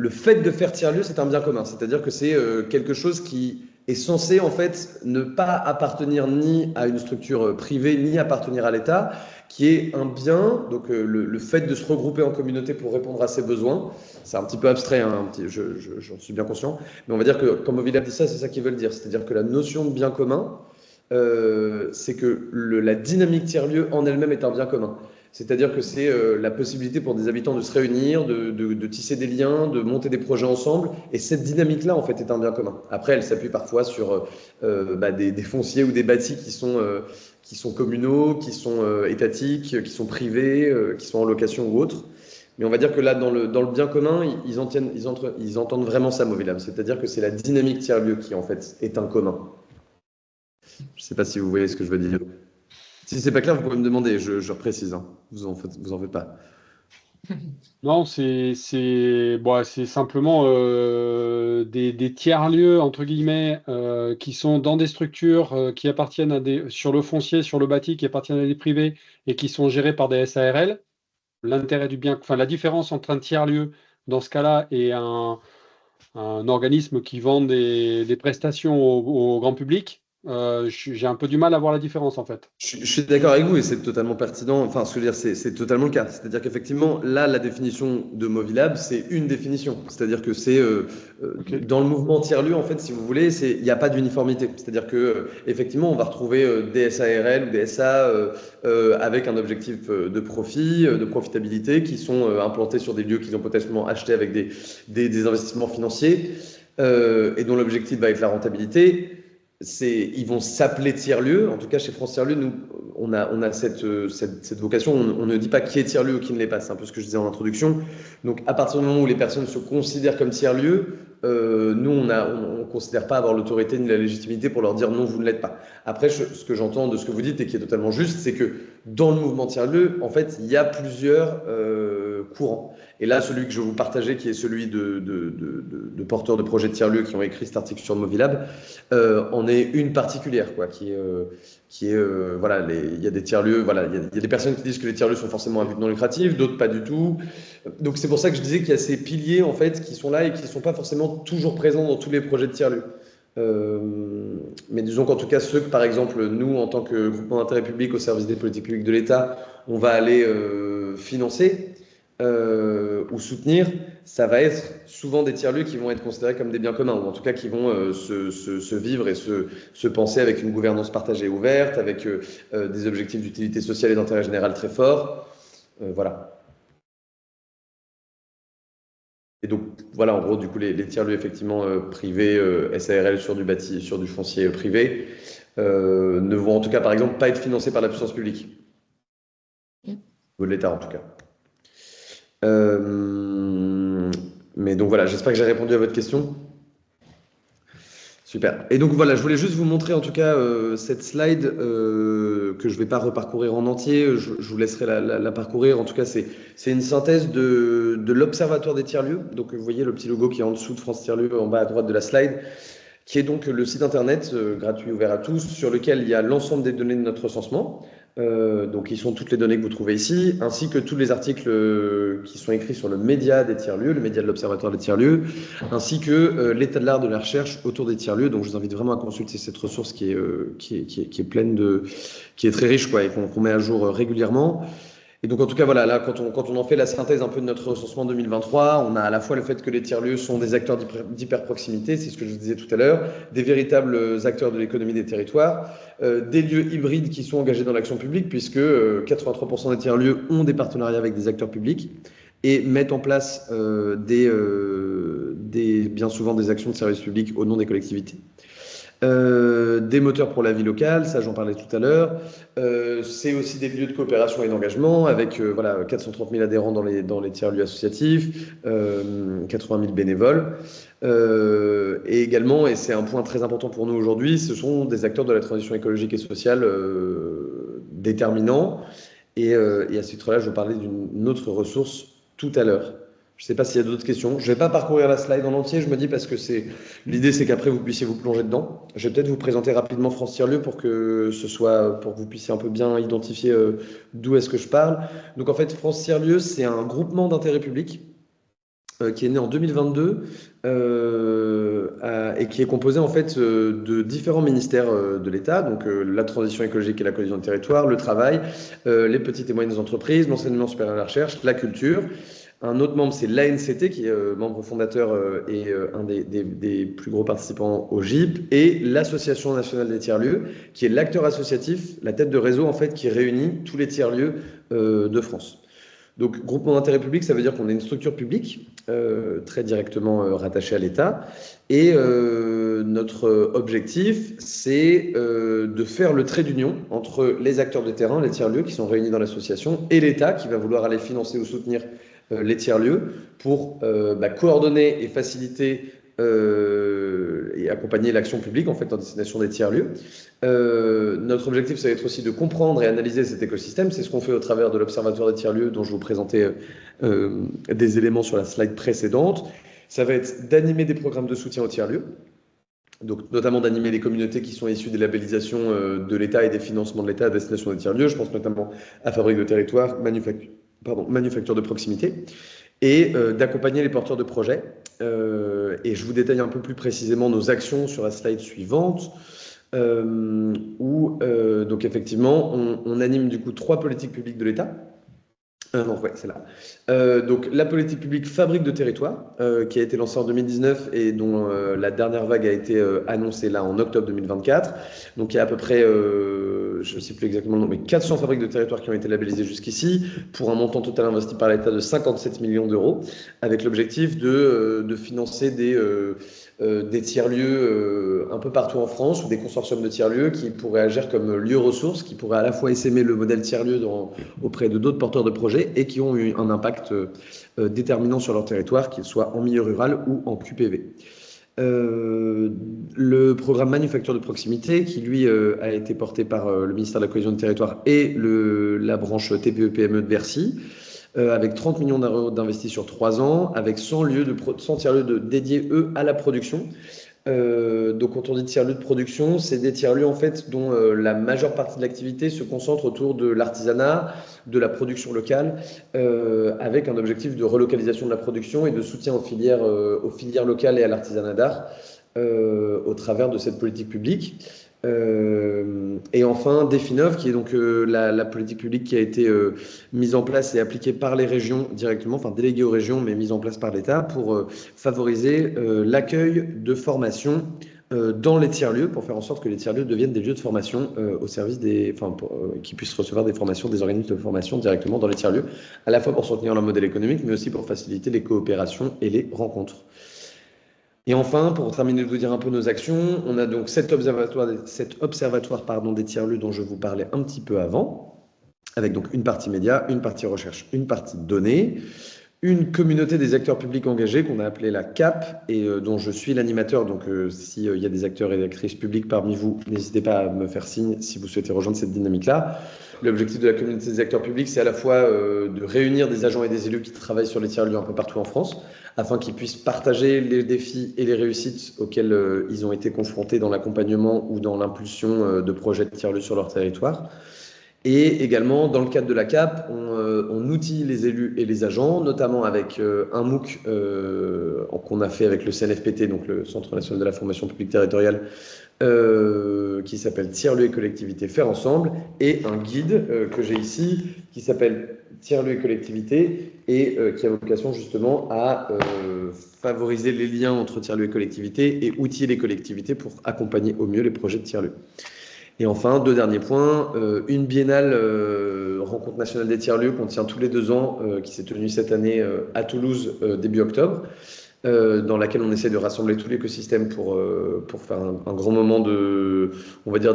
fait de faire tiers-lieu, c'est un bien commun, c'est-à-dire que c'est quelque chose qui est censé en fait ne pas appartenir ni à une structure privée, ni appartenir à l'État, qui est un bien, donc le fait de se regrouper en communauté pour répondre à ses besoins, c'est un petit peu abstrait, hein, j'en suis bien conscient, mais on va dire que quand Movilab dit ça, c'est ça qu'ils veulent dire, c'est-à-dire que la notion de bien commun, c'est que la dynamique tiers-lieu en elle-même est un bien commun. C'est-à-dire que c'est la possibilité pour des habitants de se réunir, de tisser des liens, de monter des projets ensemble. Et cette dynamique-là, en fait, est un bien commun. Après, elle s'appuie parfois sur des fonciers ou des bâtis qui sont communaux, qui sont étatiques, qui sont privés, qui sont en location ou autres. Mais on va dire que là, dans le bien commun, ils entendent vraiment ça, Movilab. C'est-à-dire que c'est la dynamique tiers-lieu qui, en fait, est un commun. Je ne sais pas si vous voyez ce que je veux dire. Si c'est pas clair, vous pouvez me demander, je reprécise, hein. Vous en faites pas. Non, c'est simplement des tiers-lieux, entre guillemets, qui sont dans des structures qui appartiennent sur le foncier, sur le bâti, qui appartiennent à des privés et qui sont gérés par des SARL. L'intérêt du bien, enfin la différence entre un tiers-lieu dans ce cas-là et un organisme qui vend des prestations au grand public, j'ai un peu du mal à voir la différence en fait. Je suis d'accord avec vous et c'est totalement pertinent. Enfin, ce que je veux dire, c'est totalement le cas. C'est-à-dire qu'effectivement, là, la définition de Movilab, c'est une définition. C'est-à-dire que c'est Ok. dans le mouvement tiers-lieu, en fait, si vous voulez, il n'y a pas d'uniformité. C'est-à-dire que effectivement, on va retrouver des SARL ou des SA avec un objectif de profit, de profitabilité, qui sont implantés sur des lieux qu'ils ont potentiellement achetés avec des investissements financiers et dont l'objectif va être la rentabilité. ils vont s'appeler tiers-lieux. En tout cas, chez France Tiers-Lieux, nous, on a cette vocation. On ne dit pas qui est tiers-lieu ou qui ne l'est pas. C'est un peu ce que je disais en introduction. Donc, à partir du moment où les personnes se considèrent comme tiers-lieu, nous, on ne considère pas avoir l'autorité ni la légitimité pour leur dire non, vous ne l'êtes pas. Après, ce que j'entends de ce que vous dites et qui est totalement juste, c'est que dans le mouvement tiers-lieu, en fait, il y a plusieurs courants. Et là, celui que je vais vous partager, qui est celui de porteurs de projets de tiers-lieu qui ont écrit cet article sur Movilab, en est une particulière, quoi, qui est voilà, il y a des tiers-lieux, voilà, il y a des personnes qui disent que les tiers-lieux sont forcément à but non lucratif, d'autres pas du tout. Donc c'est pour ça que je disais qu'il y a ces piliers en fait qui sont là et qui ne sont pas forcément toujours présents dans tous les projets de tiers-lieux. Mais disons qu'en tout cas ceux que par exemple nous en tant que groupement d'intérêt public au service des politiques publiques de l'État, on va aller financer ou soutenir, ça va être souvent des tiers-lieux qui vont être considérés comme des biens communs, ou en tout cas qui vont se vivre et se penser avec une gouvernance partagée ouverte, avec des objectifs d'utilité sociale et d'intérêt général très forts. Voilà. Et donc, voilà, en gros, du coup, les tiers-lieux, effectivement, privés, SARL sur du bâti, sur du foncier privé, ne vont en tout cas, par exemple, pas être financés par la puissance publique. Ou de l'État, en tout cas. Mais donc voilà, j'espère que j'ai répondu à votre question. Super. Et donc voilà, je voulais juste vous montrer en tout cas cette slide que je ne vais pas reparcourir en entier, je vous laisserai la parcourir. En tout cas, c'est une synthèse de l'Observatoire des tiers-lieux. Donc vous voyez le petit logo qui est en dessous de France Tiers-Lieux, en bas à droite de la slide, qui est donc le site internet gratuit, ouvert à tous, sur lequel il y a l'ensemble des données de notre recensement. Donc, ils sont toutes les données que vous trouvez ici, ainsi que tous les articles qui sont écrits sur le média des tiers-lieux, le média de l'Observatoire des tiers-lieux, ainsi que l'état de l'art de la recherche autour des tiers-lieux. Donc, je vous invite vraiment à consulter cette ressource qui est pleine qui est très riche, quoi, et qu'on met à jour régulièrement. Et donc, en tout cas, voilà, là, quand on en fait la synthèse un peu de notre recensement 2023, on a à la fois le fait que les tiers-lieux sont des acteurs d'hyper-proximité, c'est ce que je vous disais tout à l'heure, des véritables acteurs de l'économie des territoires, des lieux hybrides qui sont engagés dans l'action publique, puisque 83% des tiers-lieux ont des partenariats avec des acteurs publics et mettent en place bien souvent des actions de service public au nom des collectivités. Des moteurs pour la vie locale, ça j'en parlais tout à l'heure. C'est aussi des lieux de coopération et d'engagement avec voilà, 430 000 adhérents dans les tiers-lieux associatifs, 80 000 bénévoles. Et également, et c'est un point très important pour nous aujourd'hui, ce sont des acteurs de la transition écologique et sociale déterminants. Et à ce titre-là, je vais parler d'une autre ressource tout à l'heure. Je ne sais pas s'il y a d'autres questions. Je ne vais pas parcourir la slide en entier, je me dis, parce que l'idée, c'est qu'après, vous puissiez vous plonger dedans. Je vais peut-être vous présenter rapidement France Tiers-Lieux pour que vous puissiez un peu bien identifier d'où est-ce que je parle. Donc, en fait, France Tiers-Lieux, c'est un groupement d'intérêt public qui est né en 2022 et qui est composé en fait de différents ministères de l'État, donc la transition écologique et la cohésion de territoire, le travail, les petites et moyennes entreprises, l'enseignement supérieur et la recherche, la culture. Un autre membre, c'est l'ANCT, qui est membre fondateur et un des plus gros participants au GIP, et l'Association nationale des tiers-lieux, qui est l'acteur associatif, la tête de réseau en fait, qui réunit tous les tiers-lieux de France. Donc, groupement d'intérêt public, ça veut dire qu'on est une structure publique très directement rattachée à l'État. Et notre objectif, c'est de faire le trait d'union entre les acteurs de terrain, les tiers-lieux qui sont réunis dans l'association, et l'État qui va vouloir aller financer ou soutenir les tiers-lieux pour coordonner et faciliter et accompagner l'action publique en fait en destination des tiers-lieux. Notre objectif, ça va être aussi de comprendre et analyser cet écosystème. C'est ce qu'on fait au travers de l'Observatoire des tiers-lieux dont je vous présentais des éléments sur la slide précédente. Ça va être d'animer des programmes de soutien aux tiers-lieux, donc notamment d'animer les communautés qui sont issues des labellisations de l'État et des financements de l'État à destination des tiers-lieux. Je pense notamment à Fabrique de territoire, manufacture de proximité, et d'accompagner les porteurs de projets. Et je vous détaille un peu plus précisément nos actions sur la slide suivante, où donc effectivement on anime du coup 3 politiques publiques de l'État. Non, ouais, c'est là. Donc la politique publique Fabrique de territoire, qui a été lancée en 2019 et dont la dernière vague a été annoncée là en octobre 2024. Donc il y a à peu près je ne sais plus exactement le nom, mais 400 fabriques de territoire qui ont été labellisées jusqu'ici, pour un montant total investi par l'État de 57 millions d'euros, avec l'objectif de financer des tiers-lieux un peu partout en France, ou des consortiums de tiers-lieux qui pourraient agir comme lieux ressources, qui pourraient à la fois essaimer le modèle tiers-lieu auprès de d'autres porteurs de projets et qui ont eu un impact déterminant sur leur territoire, qu'ils soient en milieu rural ou en QPV. Le programme Manufacture de proximité, qui lui a été porté par le ministère de la Cohésion du Territoire et la branche TPE-PME de Bercy, avec 30 millions d'euros d'investis sur 3 ans, avec 100 tiers-lieux dédiés, eux, à la production. Donc quand on dit tiers-lieux de production, c'est des tiers-lieux en fait dont la majeure partie de l'activité se concentre autour de l'artisanat, de la production locale, avec un objectif de relocalisation de la production et de soutien aux filières locales et à l'artisanat d'art au travers de cette politique publique. Et enfin, Definov, qui est donc la politique publique qui a été mise en place et appliquée par les régions directement, enfin déléguée aux régions, mais mise en place par l'État pour favoriser l'accueil de formation dans les tiers-lieux, pour faire en sorte que les tiers-lieux deviennent des lieux de formation au service qui puissent recevoir des formations, des organismes de formation directement dans les tiers-lieux, à la fois pour soutenir leur modèle économique, mais aussi pour faciliter les coopérations et les rencontres. Et enfin, pour terminer de vous dire un peu nos actions, on a donc cet observatoire des tiers-lieux dont je vous parlais un petit peu avant, avec donc une partie média, une partie recherche, une partie données, une communauté des acteurs publics engagés qu'on a appelée la CAP et dont je suis l'animateur. Donc s'il y a des acteurs et des actrices publiques parmi vous, n'hésitez pas à me faire signe si vous souhaitez rejoindre cette dynamique-là. L'objectif de la communauté des acteurs publics, c'est à la fois de réunir des agents et des élus qui travaillent sur les tiers-lieux un peu partout en France, afin qu'ils puissent partager les défis et les réussites auxquels ils ont été confrontés dans l'accompagnement ou dans l'impulsion de projets de tiers-lieux sur leur territoire. Et également, dans le cadre de la CAP, on outille les élus et les agents, notamment avec un MOOC qu'on a fait avec le CNFPT, donc le Centre national de la formation publique territoriale, qui s'appelle Tiers-lieux et collectivités faire ensemble, et un guide que j'ai ici qui s'appelle Tiers-lieux et collectivités et qui a vocation justement à favoriser les liens entre tiers-lieux et collectivités et outiller les collectivités pour accompagner au mieux les projets de tiers-lieux. Et enfin, 2 derniers points, une biennale rencontre nationale des tiers-lieux qu'on tient tous les 2 ans, qui s'est tenue cette année à Toulouse début octobre, dans laquelle on essaie de rassembler tout l'écosystème pour faire un grand moment de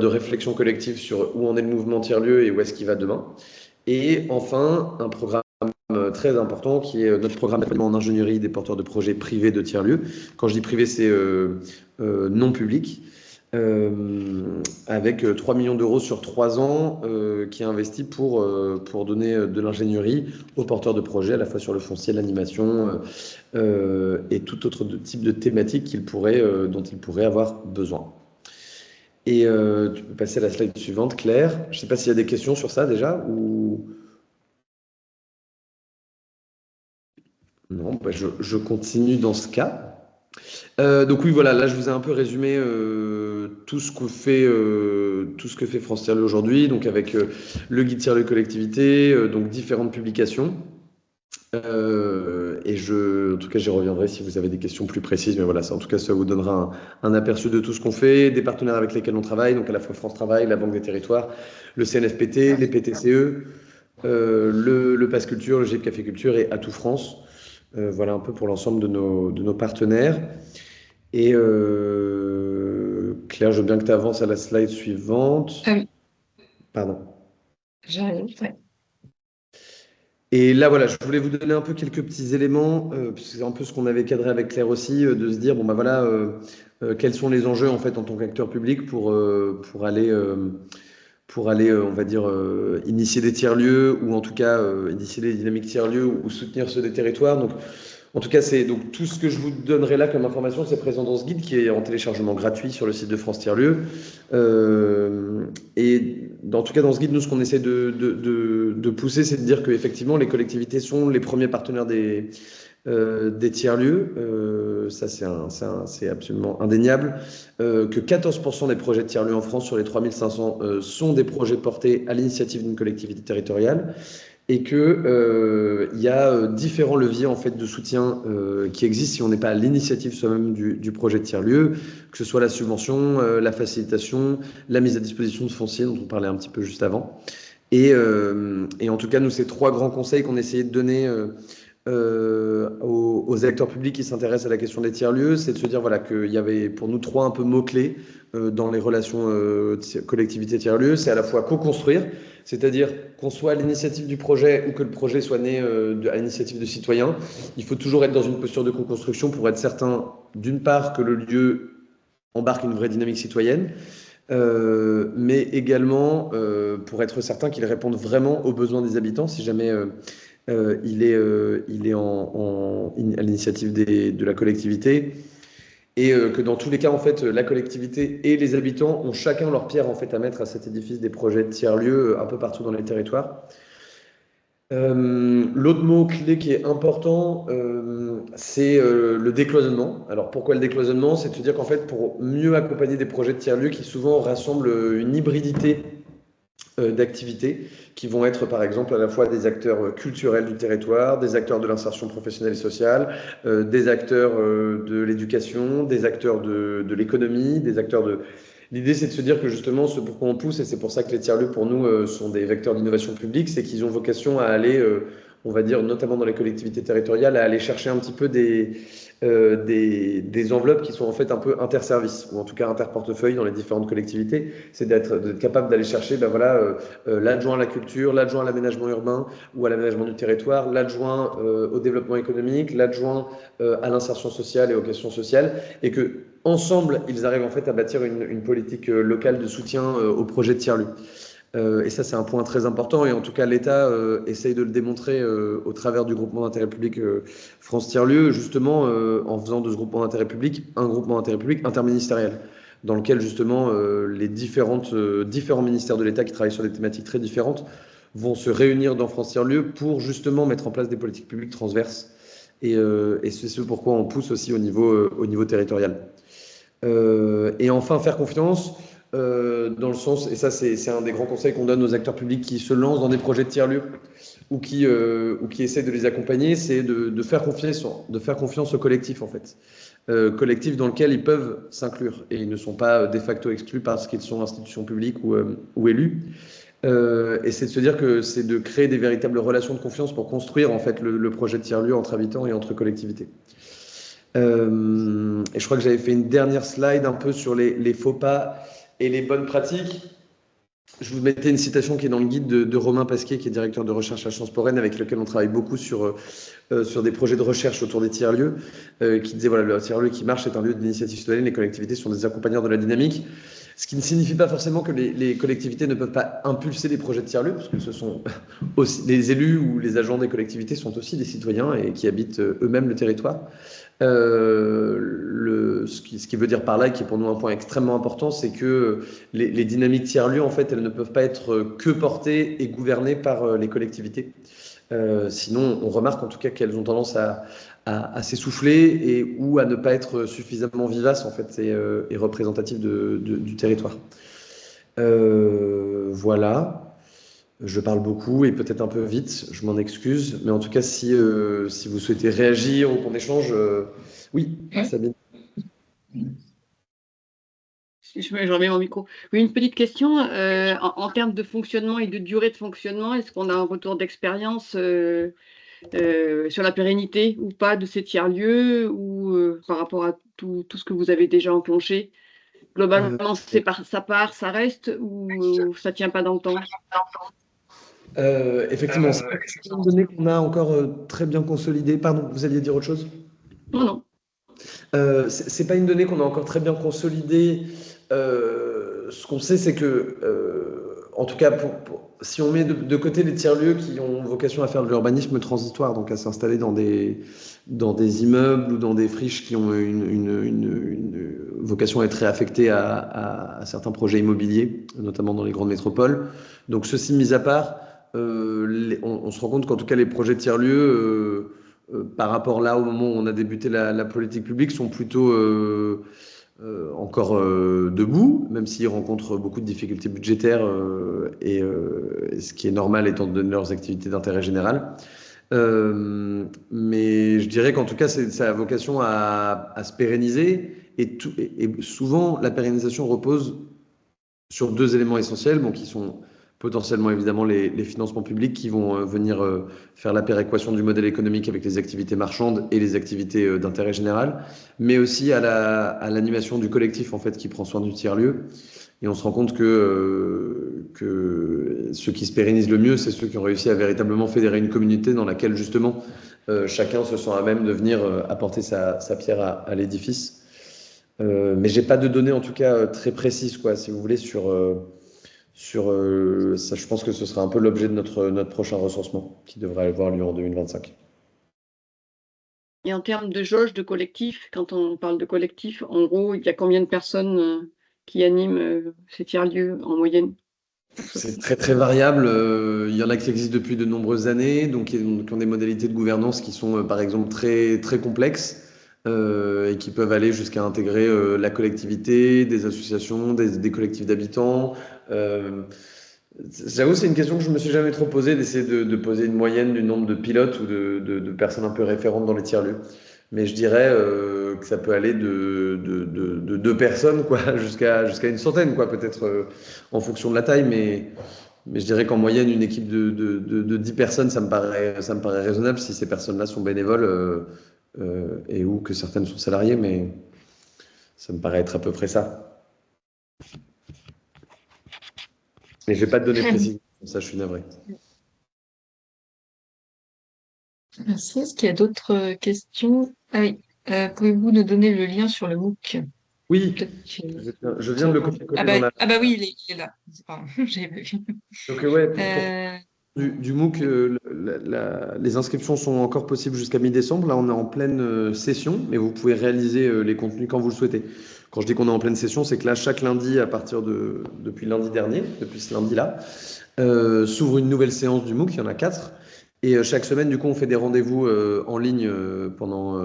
réflexion collective sur où en est le mouvement tiers-lieux et où est-ce qu'il va demain. Et enfin, un programme très important qui est notre programme d'accompagnement en ingénierie des porteurs de projets privés de tiers-lieux. Quand je dis privé, c'est non public. Avec 3 millions d'euros sur 3 ans qui est investi pour donner de l'ingénierie aux porteurs de projets, à la fois sur le foncier, l'animation et tout autre type de thématique dont ils pourraient avoir besoin. Et tu peux passer à la slide suivante, Claire. Je ne sais pas s'il y a des questions sur ça déjà ou... Non, bah je continue dans ce cas. Donc oui, voilà, là je vous ai un peu résumé tout ce que fait France Tiers-lieux aujourd'hui, donc avec le guide tiers-lieux collectivité, donc différentes publications. En tout cas, j'y reviendrai si vous avez des questions plus précises, mais voilà, en tout cas, ça vous donnera un aperçu de tout ce qu'on fait, des partenaires avec lesquels on travaille, donc à la fois France Travail, la Banque des Territoires, le CNFPT, les PTCE, le Pass Culture, le GIP Café Culture et Atout France. Voilà un peu pour l'ensemble de nos partenaires. Et Claire, je veux bien que tu avances à la slide suivante. Ah oui. Pardon. J'arrive, ouais. Et là, voilà, je voulais vous donner un peu quelques petits éléments, parce que c'est un peu ce qu'on avait cadré avec Claire aussi, de se dire, bon, bah voilà, quels sont les enjeux, en fait, en tant qu'acteur public pour aller, on va dire, initier des tiers-lieux, ou en tout cas, initier les dynamiques tiers-lieux, ou soutenir ceux des territoires. Donc, en tout cas, c'est donc tout ce que je vous donnerai là comme information, c'est présent dans ce guide qui est en téléchargement gratuit sur le site de France Tiers-lieux. Et en tout cas, dans ce guide, nous, ce qu'on essaie de pousser, c'est de dire qu'effectivement, les collectivités sont les premiers partenaires des tiers-lieux. Ça, c'est absolument indéniable. Que 14% des projets de tiers-lieux en France sur les 3500 sont des projets portés à l'initiative d'une collectivité territoriale. et que il y a différents leviers en fait de soutien qui existent si on n'est pas à l'initiative soi-même du projet de tiers-lieu, que ce soit la subvention, la facilitation, la mise à disposition de foncier dont on parlait un petit peu juste avant. Et en tout cas, nous, c'est 3 grands conseils qu'on essayait de donner aux acteurs publics qui s'intéressent à la question des tiers-lieux, c'est de se dire voilà, qu'il y avait pour nous 3 un peu mots-clés dans les relations collectivité tiers-lieux. C'est à la fois co-construire, c'est-à-dire qu'on soit à l'initiative du projet ou que le projet soit né à l'initiative de citoyens. Il faut toujours être dans une posture de co-construction pour être certain, d'une part, que le lieu embarque une vraie dynamique citoyenne, mais également pour être certain qu'il réponde vraiment aux besoins des habitants si jamais il est à l'initiative de la collectivité, et que dans tous les cas, en fait, la collectivité et les habitants ont chacun leur pierre en fait, à mettre à cet édifice des projets de tiers-lieux un peu partout dans les territoires. L'autre mot clé qui est important, c'est le décloisonnement. Alors pourquoi le décloisonnement? C'est de se dire qu'en fait, pour mieux accompagner des projets de tiers-lieux qui souvent rassemblent une hybridité d'activités qui vont être par exemple à la fois des acteurs culturels du territoire, des acteurs de l'insertion professionnelle et sociale, des acteurs de l'éducation, des acteurs de l'économie, des acteurs de... L'idée, c'est de se dire que justement, ce pourquoi on pousse, et c'est pour ça que les tiers-lieux, pour nous, sont des vecteurs d'innovation publique, c'est qu'ils ont vocation à aller, on va dire, notamment dans les collectivités territoriales, à aller chercher un petit peu des enveloppes qui sont en fait un peu interservices, ou en tout cas interportefeuille dans les différentes collectivités. C'est d'être capable d'aller chercher ben voilà, l'adjoint à la culture, l'adjoint à l'aménagement urbain ou à l'aménagement du territoire, l'adjoint au développement économique, l'adjoint à l'insertion sociale et aux questions sociales, et que ensemble, ils arrivent en fait à bâtir une politique locale de soutien au projet de tiers-lieu. Et ça, c'est un point très important. Et en tout cas, l'État essaye de le démontrer au travers du groupement d'intérêt public France Tiers-Lieu, justement en faisant de ce groupement d'intérêt public un groupement d'intérêt public interministériel, dans lequel justement les différents ministères de l'État qui travaillent sur des thématiques très différentes vont se réunir dans France Tiers-Lieu pour justement mettre en place des politiques publiques transverses. Et c'est ce pourquoi on pousse aussi au niveau territorial. Et enfin, faire confiance dans le sens, et ça c'est un des grands conseils qu'on donne aux acteurs publics qui se lancent dans des projets de tiers-lieux ou qui essaient de les accompagner, c'est de faire confiance au collectif en fait. Collectif dans lequel ils peuvent s'inclure et ils ne sont pas de facto exclus parce qu'ils sont institutions publiques ou élus. Et c'est de se dire que c'est de créer des véritables relations de confiance pour construire en fait le projet de tiers-lieu entre habitants et entre collectivités. Et je crois que j'avais fait une dernière slide un peu sur les faux pas et les bonnes pratiques. Je vous mettais une citation qui est dans le guide de Romain Pasquier, qui est directeur de recherche à Sciences Po Rennes, avec lequel on travaille beaucoup sur des projets de recherche autour des tiers-lieux, qui disait voilà, le tiers-lieu qui marche est un lieu d'initiative citoyenne, les collectivités sont des accompagneurs de la dynamique. Ce qui ne signifie pas forcément que les collectivités ne peuvent pas impulser des projets de tiers-lieux, parce que ce sont aussi les élus ou les agents des collectivités sont aussi des citoyens et qui habitent eux-mêmes le territoire. Ce qui veut dire par là, et qui est pour nous un point extrêmement important, c'est que les dynamiques tiers-lieux, en fait, elles ne peuvent pas être que portées et gouvernées par les collectivités. Sinon, on remarque en tout cas qu'elles ont tendance à s'essouffler ou à ne pas être suffisamment vivaces en fait, et représentatives du territoire. Voilà. Je parle beaucoup et peut-être un peu vite, je m'en excuse, mais en tout cas, si vous souhaitez réagir ou qu'on échange, oui, Sabine. Je remets mon micro. Oui, une petite question. En termes de fonctionnement et de durée de fonctionnement, est-ce qu'on a un retour d'expérience sur la pérennité ou pas de ces tiers-lieux ou par rapport à tout ce que vous avez déjà enclenché? Globalement, ça part, ça reste ou ça tient pas dans le temps? Effectivement, c'est une donnée qu'on a encore très bien consolidée. Pardon, vous alliez dire autre chose? Non. C'est pas une donnée qu'on a encore très bien consolidée. Ce qu'on sait, c'est que, en tout cas, si on met de côté les tiers-lieux qui ont vocation à faire de l'urbanisme transitoire, donc à s'installer dans des immeubles ou dans des friches qui ont une vocation à être réaffectées à certains projets immobiliers, notamment dans les grandes métropoles. Donc, ceci mis à part, on se rend compte qu'en tout cas, les projets tiers-lieux, par rapport là au moment où on a débuté la politique publique, sont plutôt encore debout, même s'ils rencontrent beaucoup de difficultés budgétaires ce qui est normal étant donné leurs activités d'intérêt général. Mais je dirais qu'en tout cas, ça a vocation à se pérenniser et souvent la pérennisation repose sur deux éléments essentiels, bon, qui sont potentiellement évidemment les financements publics qui vont venir faire la péréquation du modèle économique avec les activités marchandes et les activités d'intérêt général, mais aussi à l'animation du collectif en fait qui prend soin du tiers-lieu. Et on se rend compte que ceux qui se pérennisent le mieux, c'est ceux qui ont réussi à véritablement fédérer une communauté dans laquelle justement chacun se sent à même de venir apporter sa pierre à l'édifice. Mais j'ai pas de données en tout cas très précises, quoi, si vous voulez, sur ça. Je pense que ce sera un peu l'objet de notre prochain recensement qui devrait avoir lieu en 2025. Et en termes de jauge de collectif, quand on parle de collectif, en gros, il y a combien de personnes qui animent ces tiers-lieux en moyenne? C'est très très variable. Il y en a qui existent depuis de nombreuses années, donc qui ont des modalités de gouvernance qui sont par exemple très très complexes et qui peuvent aller jusqu'à intégrer la collectivité, des associations, des collectifs d'habitants. J'avoue, c'est une question que je me suis jamais trop posée, d'essayer de poser une moyenne du nombre de pilotes ou de personnes un peu référentes dans les tiers-lieux. Mais je dirais que ça peut aller de 2 personnes quoi, jusqu'à une centaine, quoi, peut-être en fonction de la taille. Mais je dirais qu'en moyenne, une équipe de 10 personnes, ça me paraît raisonnable si ces personnes-là sont bénévoles et ou que certaines sont salariées. Mais ça me paraît être à peu près ça. Mais je n'ai pas de données précises. Ça, je suis navré. Merci. Est-ce qu'il y a d'autres questions? Ah oui. Pouvez-vous nous donner le lien sur le MOOC? Oui, Peut-être je viens de le copier-coller dans la. Ah bah oui, il est là. Pardon, j'ai vu. Donc ouais, du MOOC, les inscriptions sont encore possibles jusqu'à mi-décembre. Là, on est en pleine session, mais vous pouvez réaliser les contenus quand vous le souhaitez. Quand je dis qu'on est en pleine session, c'est que là, chaque lundi, depuis lundi dernier, depuis ce lundi-là, s'ouvre une nouvelle séance du MOOC. Il y en a 4. Et chaque semaine, du coup, on fait des rendez-vous en ligne pendant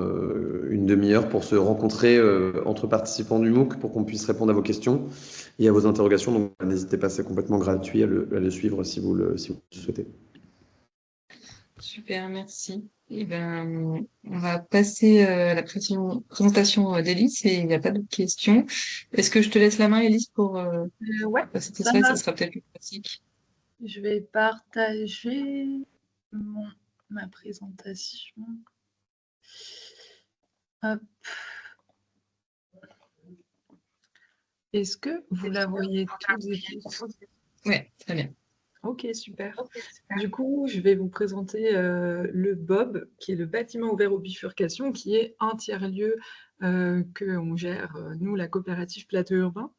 une demi-heure pour se rencontrer entre participants du MOOC pour qu'on puisse répondre à vos questions et à vos interrogations. Donc, n'hésitez pas, c'est complètement gratuit à le suivre si vous le souhaitez. Super, merci. Eh ben, on va passer à la présentation d'Élise et il n'y a pas d'autres questions. Est-ce que je te laisse la main, Élise, pour Ouais, passer tes slides? Ça sera peut-être plus pratique. je vais partager ma présentation. Hop. Est-ce que vous la voyez toutes et tous? Oui, très bien. Ok, super. Du coup, je vais vous présenter le BOB, qui est le bâtiment ouvert aux bifurcations, qui est un tiers-lieu qu'on gère, nous, la coopérative Plateau Urbain.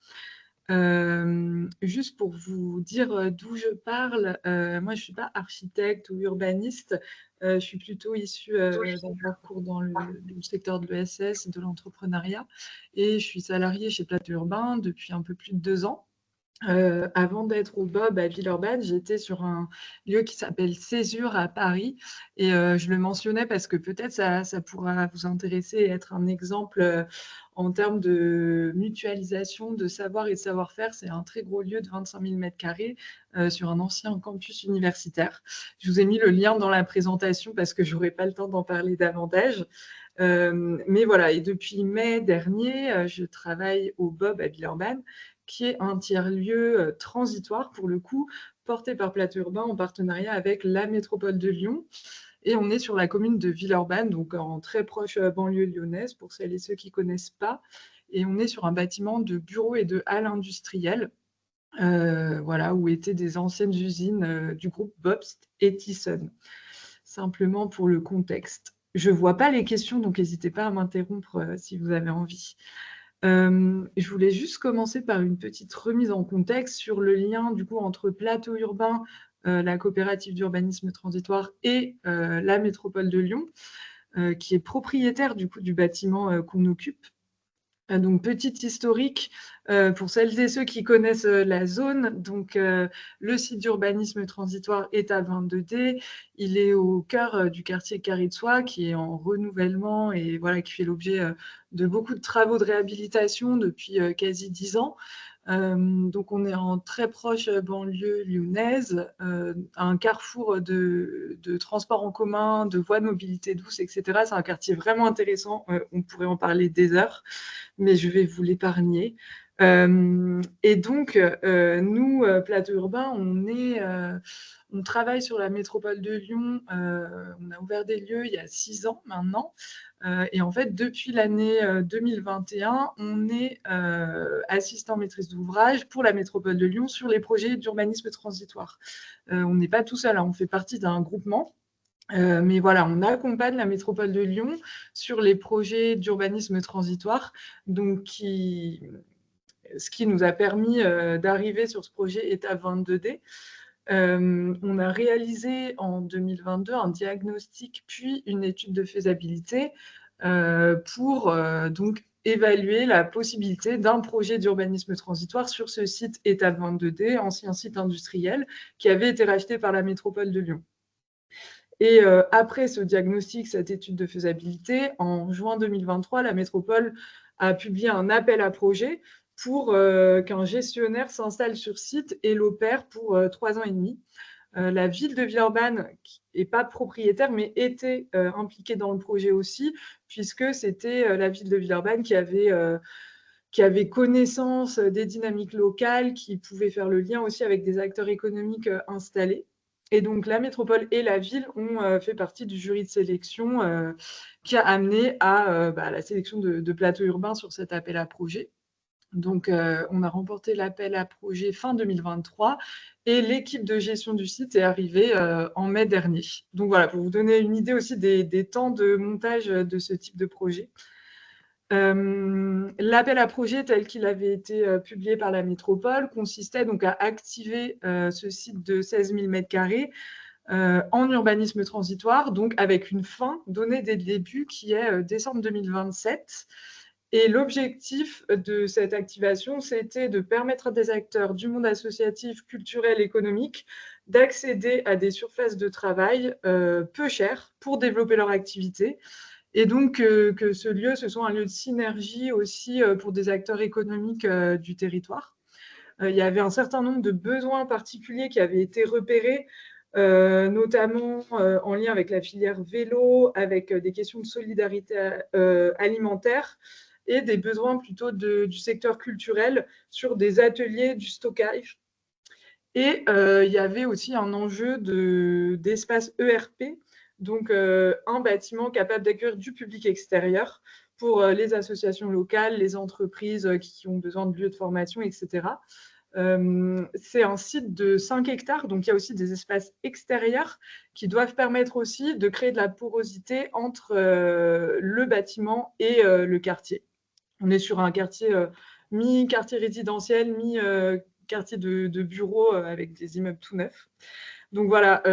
Juste pour vous dire d'où je parle, moi je ne suis pas architecte ou urbaniste, je suis plutôt issue d'un parcours dans le secteur de l'ESS et de l'entrepreneuriat, et je suis salariée chez Plateau Urbain depuis un peu plus de 2 ans. Avant d'être au BOB à Villeurbanne, j'étais sur un lieu qui s'appelle Césure à Paris, et je le mentionnais parce que peut-être ça pourra vous intéresser et être un exemple en termes de mutualisation de savoir et de savoir-faire. C'est un très gros lieu de 25 000 m² sur un ancien campus universitaire. Je vous ai mis le lien dans la présentation parce que je n'aurai pas le temps d'en parler davantage. Mais voilà, et depuis mai dernier, je travaille au BOB à Villeurbanne, qui est un tiers-lieu transitoire, pour le coup, porté par Plateau Urbain en partenariat avec la métropole de Lyon. Et on est sur la commune de Villeurbanne, donc en très proche banlieue lyonnaise, pour celles et ceux qui ne connaissent pas. Et on est sur un bâtiment de bureaux et de halles industrielles, voilà, où étaient des anciennes usines du groupe Bobst et Thyssen. Simplement pour le contexte. Je ne vois pas les questions, donc n'hésitez pas à m'interrompre si vous avez envie. Je voulais juste commencer par une petite remise en contexte sur le lien du coup entre Plateau Urbain, la coopérative d'urbanisme transitoire, et la métropole de Lyon, qui est propriétaire du coup du bâtiment qu'on occupe. Donc, petite historique pour celles et ceux qui connaissent la zone. Donc, le site d'urbanisme transitoire est à 22D. Il est au cœur du quartier Carré de Soie, qui est en renouvellement et voilà, qui fait l'objet de beaucoup de travaux de réhabilitation depuis quasi 10 ans. Donc, on est en très proche banlieue lyonnaise, un carrefour de transport en commun, de voies de mobilité douce, etc. C'est un quartier vraiment intéressant. On pourrait en parler des heures, mais je vais vous l'épargner. Et donc, nous, Plateau Urbain, on travaille sur la métropole de Lyon. On a ouvert des lieux il y a 6 ans maintenant. Et en fait, depuis l'année 2021, on est assistant maîtrise d'ouvrage pour la métropole de Lyon sur les projets d'urbanisme transitoire. On n'est pas tout seul, hein, on fait partie d'un groupement. Mais voilà, on accompagne la métropole de Lyon sur les projets d'urbanisme transitoire, donc ce qui nous a permis d'arriver sur ce projet étape 22D. On a réalisé en 2022 un diagnostic puis une étude de faisabilité pour donc évaluer la possibilité d'un projet d'urbanisme transitoire sur ce site étape 22D, ancien site industriel, qui avait été racheté par la métropole de Lyon. Et après ce diagnostic, cette étude de faisabilité, en juin 2023, la métropole a publié un appel à projet pour qu'un gestionnaire s'installe sur site et l'opère pour 3 ans et demi. La ville de Villeurbanne, qui n'est pas propriétaire, mais était impliquée dans le projet aussi, puisque c'était la ville de Villeurbanne qui avait connaissance des dynamiques locales, qui pouvait faire le lien aussi avec des acteurs économiques installés. Et donc, la métropole et la ville ont fait partie du jury de sélection qui a amené à la sélection de Plateau Urbain sur cet appel à projet. Donc, on a remporté l'appel à projet fin 2023 et l'équipe de gestion du site est arrivée en mai dernier. Donc, voilà, pour vous donner une idée aussi des temps de montage de ce type de projet. L'appel à projet tel qu'il avait été publié par la métropole consistait donc à activer ce site de 16 000 m² en urbanisme transitoire, donc avec une fin donnée dès le début qui est décembre 2027. Et l'objectif de cette activation, c'était de permettre à des acteurs du monde associatif, culturel, économique d'accéder à des surfaces de travail peu chères pour développer leur activité. Et donc, que ce lieu, ce soit un lieu de synergie aussi pour des acteurs économiques du territoire. Il y avait un certain nombre de besoins particuliers qui avaient été repérés, notamment en lien avec la filière vélo, avec des questions de solidarité alimentaire et des besoins plutôt du secteur culturel sur des ateliers du stockage. Et il y avait aussi un enjeu d'espace ERP, donc un bâtiment capable d'accueillir du public extérieur pour les associations locales, les entreprises qui ont besoin de lieux de formation, etc. C'est un site de 5 hectares, donc il y a aussi des espaces extérieurs qui doivent permettre aussi de créer de la porosité entre le bâtiment et le quartier. On est sur un quartier mi-quartier résidentiel, mi-quartier de bureaux avec des immeubles tout neufs. Donc voilà.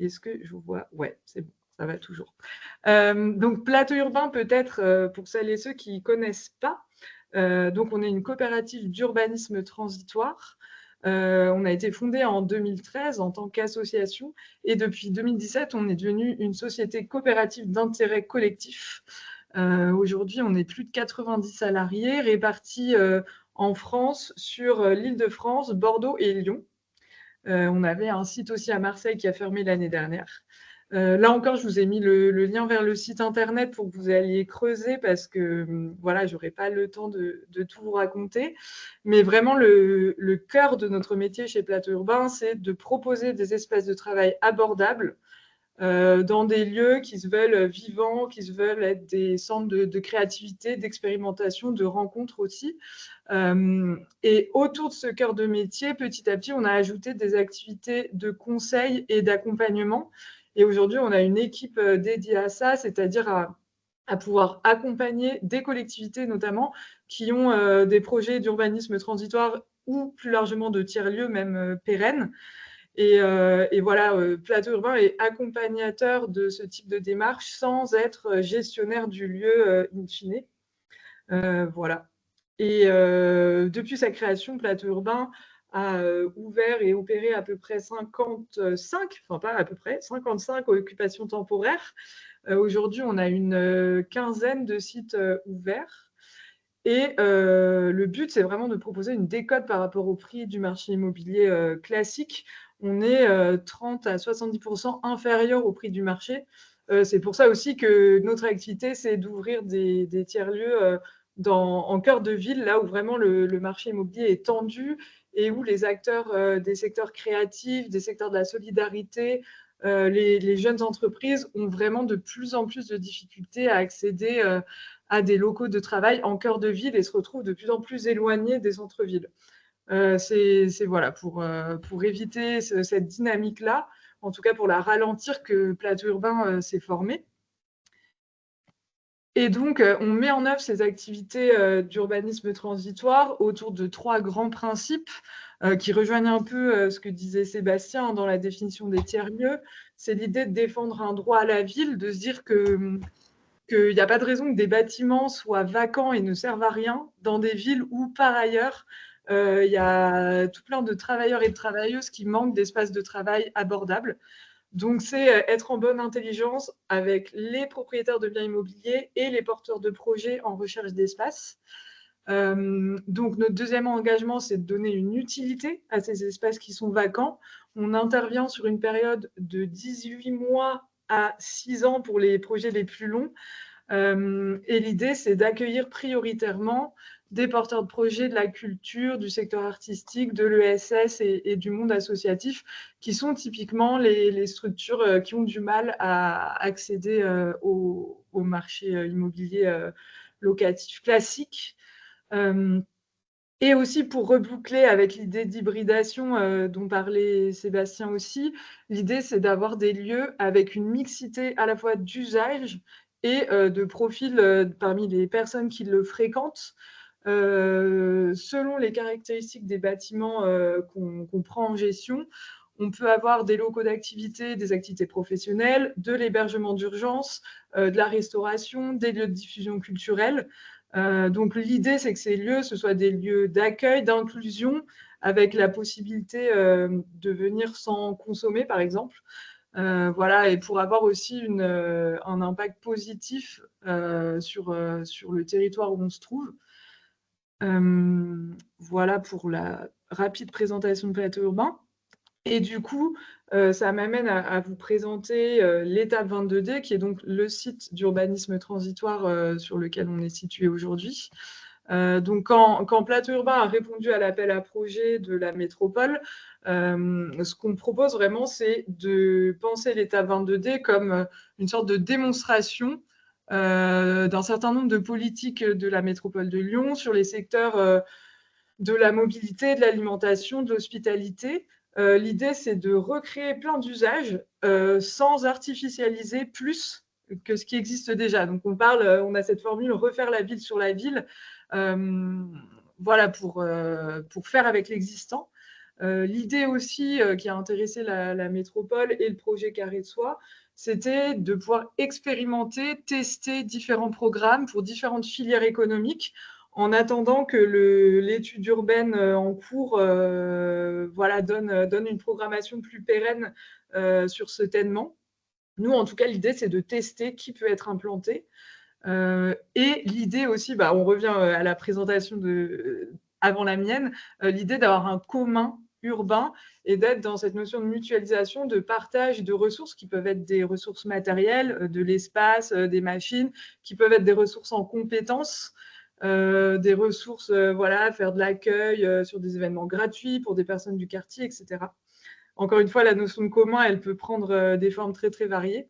Est-ce que je vous vois? Ouais, c'est bon, ça va toujours. Donc Plateau Urbain, peut-être pour celles et ceux qui ne connaissent pas. Donc on est une coopérative d'urbanisme transitoire. On a été fondé en 2013 en tant qu'association et depuis 2017, on est devenu une société coopérative d'intérêt collectif. Aujourd'hui, on est plus de 90 salariés répartis en France sur l'Île-de-France, Bordeaux et Lyon. On avait un site aussi à Marseille qui a fermé l'année dernière. Là encore, je vous ai mis le lien vers le site internet pour que vous alliez creuser parce que voilà, je n'aurai pas le temps de tout vous raconter. Mais vraiment, le cœur de notre métier chez Plateau Urbain, c'est de proposer des espaces de travail abordables dans des lieux qui se veulent vivants, qui se veulent être des centres de créativité, d'expérimentation, de rencontres aussi. Et autour de ce cœur de métier, petit à petit, on a ajouté des activités de conseil et d'accompagnement. Et aujourd'hui, on a une équipe dédiée à ça, c'est-à-dire à pouvoir accompagner des collectivités notamment qui ont des projets d'urbanisme transitoire ou plus largement de tiers-lieux, même pérennes. Et voilà, Plateau Urbain est accompagnateur de ce type de démarche sans être gestionnaire du lieu in fine. Voilà. Et depuis sa création, Plateau Urbain a ouvert et opéré à peu près 55, enfin pas à peu près, 55 occupations temporaires. Aujourd'hui, on a une quinzaine de sites ouverts. Et le but, c'est vraiment de proposer une décote par rapport au prix du marché immobilier classique. On est 30 à 70% inférieur au prix du marché. C'est pour ça aussi que notre activité, c'est d'ouvrir des tiers-lieux en cœur de ville, là où vraiment le marché immobilier est tendu et où les acteurs des secteurs créatifs, des secteurs de la solidarité, les jeunes entreprises ont vraiment de plus en plus de difficultés à accéder à des locaux de travail en cœur de ville et se retrouvent de plus en plus éloignés des centres-villes. C'est voilà, pour éviter cette dynamique-là, en tout cas pour la ralentir, que Plateau Urbain s'est formé. Et donc, on met en œuvre ces activités d'urbanisme transitoire autour de 3 grands principes qui rejoignent un peu ce que disait Sébastien dans la définition des tiers-lieux. C'est l'idée de défendre un droit à la ville, de se dire qu'il n'y a pas de raison que des bâtiments soient vacants et ne servent à rien dans des villes où, par ailleurs, il y a tout plein de travailleurs et de travailleuses qui manquent d'espaces de travail abordables. Donc, c'est être en bonne intelligence avec les propriétaires de biens immobiliers et les porteurs de projets en recherche d'espace. Donc, notre deuxième engagement, c'est de donner une utilité à ces espaces qui sont vacants. On intervient sur une période de 18 mois à 6 ans pour les projets les plus longs. Et l'idée, c'est d'accueillir prioritairement des porteurs de projets de la culture, du secteur artistique, de l'ESS et du monde associatif, qui sont typiquement les structures qui ont du mal à accéder au marché immobilier locatif classique. Et aussi pour reboucler avec l'idée d'hybridation dont parlait Sébastien aussi, l'idée c'est d'avoir des lieux avec une mixité à la fois d'usage et de profil parmi les personnes qui le fréquentent, selon les caractéristiques des bâtiments qu'on prend en gestion. On peut avoir des locaux d'activité, des activités professionnelles, de l'hébergement d'urgence, de la restauration, des lieux de diffusion culturelle. Donc l'idée, c'est que ces lieux, ce soient des lieux d'accueil, d'inclusion, avec la possibilité de venir sans consommer, par exemple. Voilà, et pour avoir aussi un impact positif sur le territoire où on se trouve. Voilà pour la rapide présentation de Plateau Urbain. Et du coup, ça m'amène à vous présenter l'étape 22D, qui est donc le site d'urbanisme transitoire sur lequel on est situé aujourd'hui. Donc, quand Plateau Urbain a répondu à l'appel à projet de la métropole, ce qu'on propose vraiment, c'est de penser l'étape 22D comme une sorte de démonstration d'un certain nombre de politiques de la métropole de Lyon sur les secteurs de la mobilité, de l'alimentation, de l'hospitalité. L'idée, c'est de recréer plein d'usages sans artificialiser plus que ce qui existe déjà. Donc, on a cette formule refaire la ville sur la ville, voilà, pour faire avec l'existant. L'idée aussi qui a intéressé la métropole et le projet Carré de Soie, c'était de pouvoir expérimenter, tester différents programmes pour différentes filières économiques en attendant que l'étude urbaine en cours voilà, donne une programmation plus pérenne sur ce tènement. Nous, en tout cas, l'idée, c'est de tester qui peut être implanté. Et l'idée aussi, on revient à la présentation avant la mienne, l'idée d'avoir un commun urbain et d'être dans cette notion de mutualisation, de partage de ressources qui peuvent être des ressources matérielles, de l'espace, des machines, qui peuvent être des ressources en compétences, des ressources, voilà, faire de l'accueil sur des événements gratuits pour des personnes du quartier, etc. Encore une fois, la notion de commun, elle peut prendre des formes très, très variées.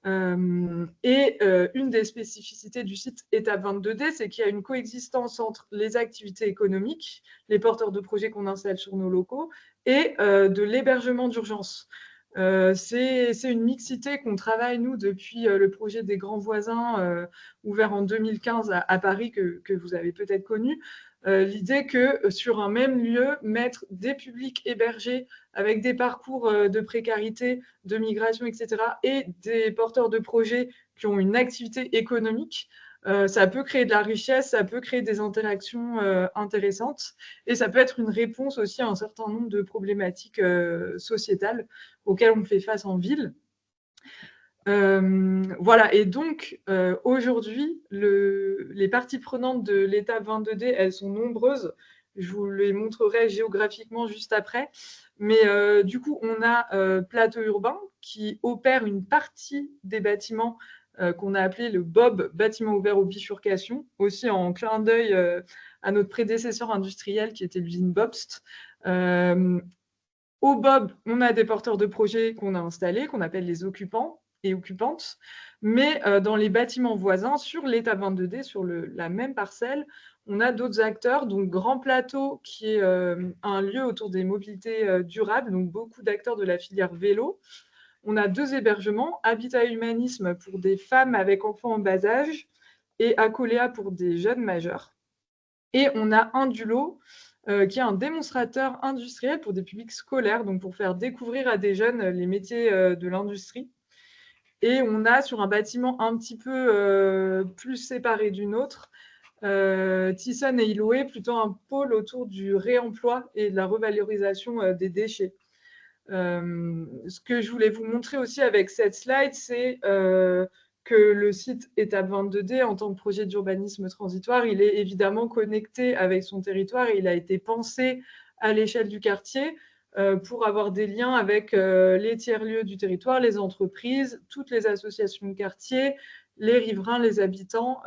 Une des spécificités du site Étape 22D, c'est qu'il y a une coexistence entre les activités économiques, les porteurs de projets qu'on installe sur nos locaux, et de l'hébergement d'urgence. C'est une mixité qu'on travaille, nous, depuis le projet des Grands Voisins, ouvert en 2015 à Paris, que vous avez peut-être connu. L'idée que sur un même lieu, mettre des publics hébergés avec des parcours de précarité, de migration, etc., et des porteurs de projets qui ont une activité économique, Ça peut créer de la richesse, ça peut créer des interactions intéressantes et ça peut être une réponse aussi à un certain nombre de problématiques sociétales auxquelles on fait face en ville. Voilà, et donc aujourd'hui, les parties prenantes de l'étape 22D, elles sont nombreuses. Je vous les montrerai géographiquement juste après. Mais du coup, on a Plateau Urbain qui opère une partie des bâtiments qu'on a appelé le BOB, bâtiment ouvert aux bifurcations, aussi en clin d'œil à notre prédécesseur industriel qui était l'usine Bobst. Au BOB, on a des porteurs de projets qu'on a installés, qu'on appelle les occupants et occupantes, mais dans les bâtiments voisins, sur l'étape 22D, sur la même parcelle, on a d'autres acteurs, donc Grand Plateau, qui est un lieu autour des mobilités durables, donc beaucoup d'acteurs de la filière vélo. On a 2 hébergements, Habitat Humanisme pour des femmes avec enfants en bas âge et Acoléa pour des jeunes majeurs. Et on a Indulo, qui est un démonstrateur industriel pour des publics scolaires, donc pour faire découvrir à des jeunes les métiers de l'industrie. Et on a sur un bâtiment un petit peu plus séparé d'une autre, Thyssen et Iloé, plutôt un pôle autour du réemploi et de la revalorisation des déchets. Ce que je voulais vous montrer aussi avec cette slide, c'est que le site Étape 22D, en tant que projet d'urbanisme transitoire, il est évidemment connecté avec son territoire et il a été pensé à l'échelle du quartier pour avoir des liens avec les tiers-lieux du territoire, les entreprises, toutes les associations de quartier, les riverains, les habitants,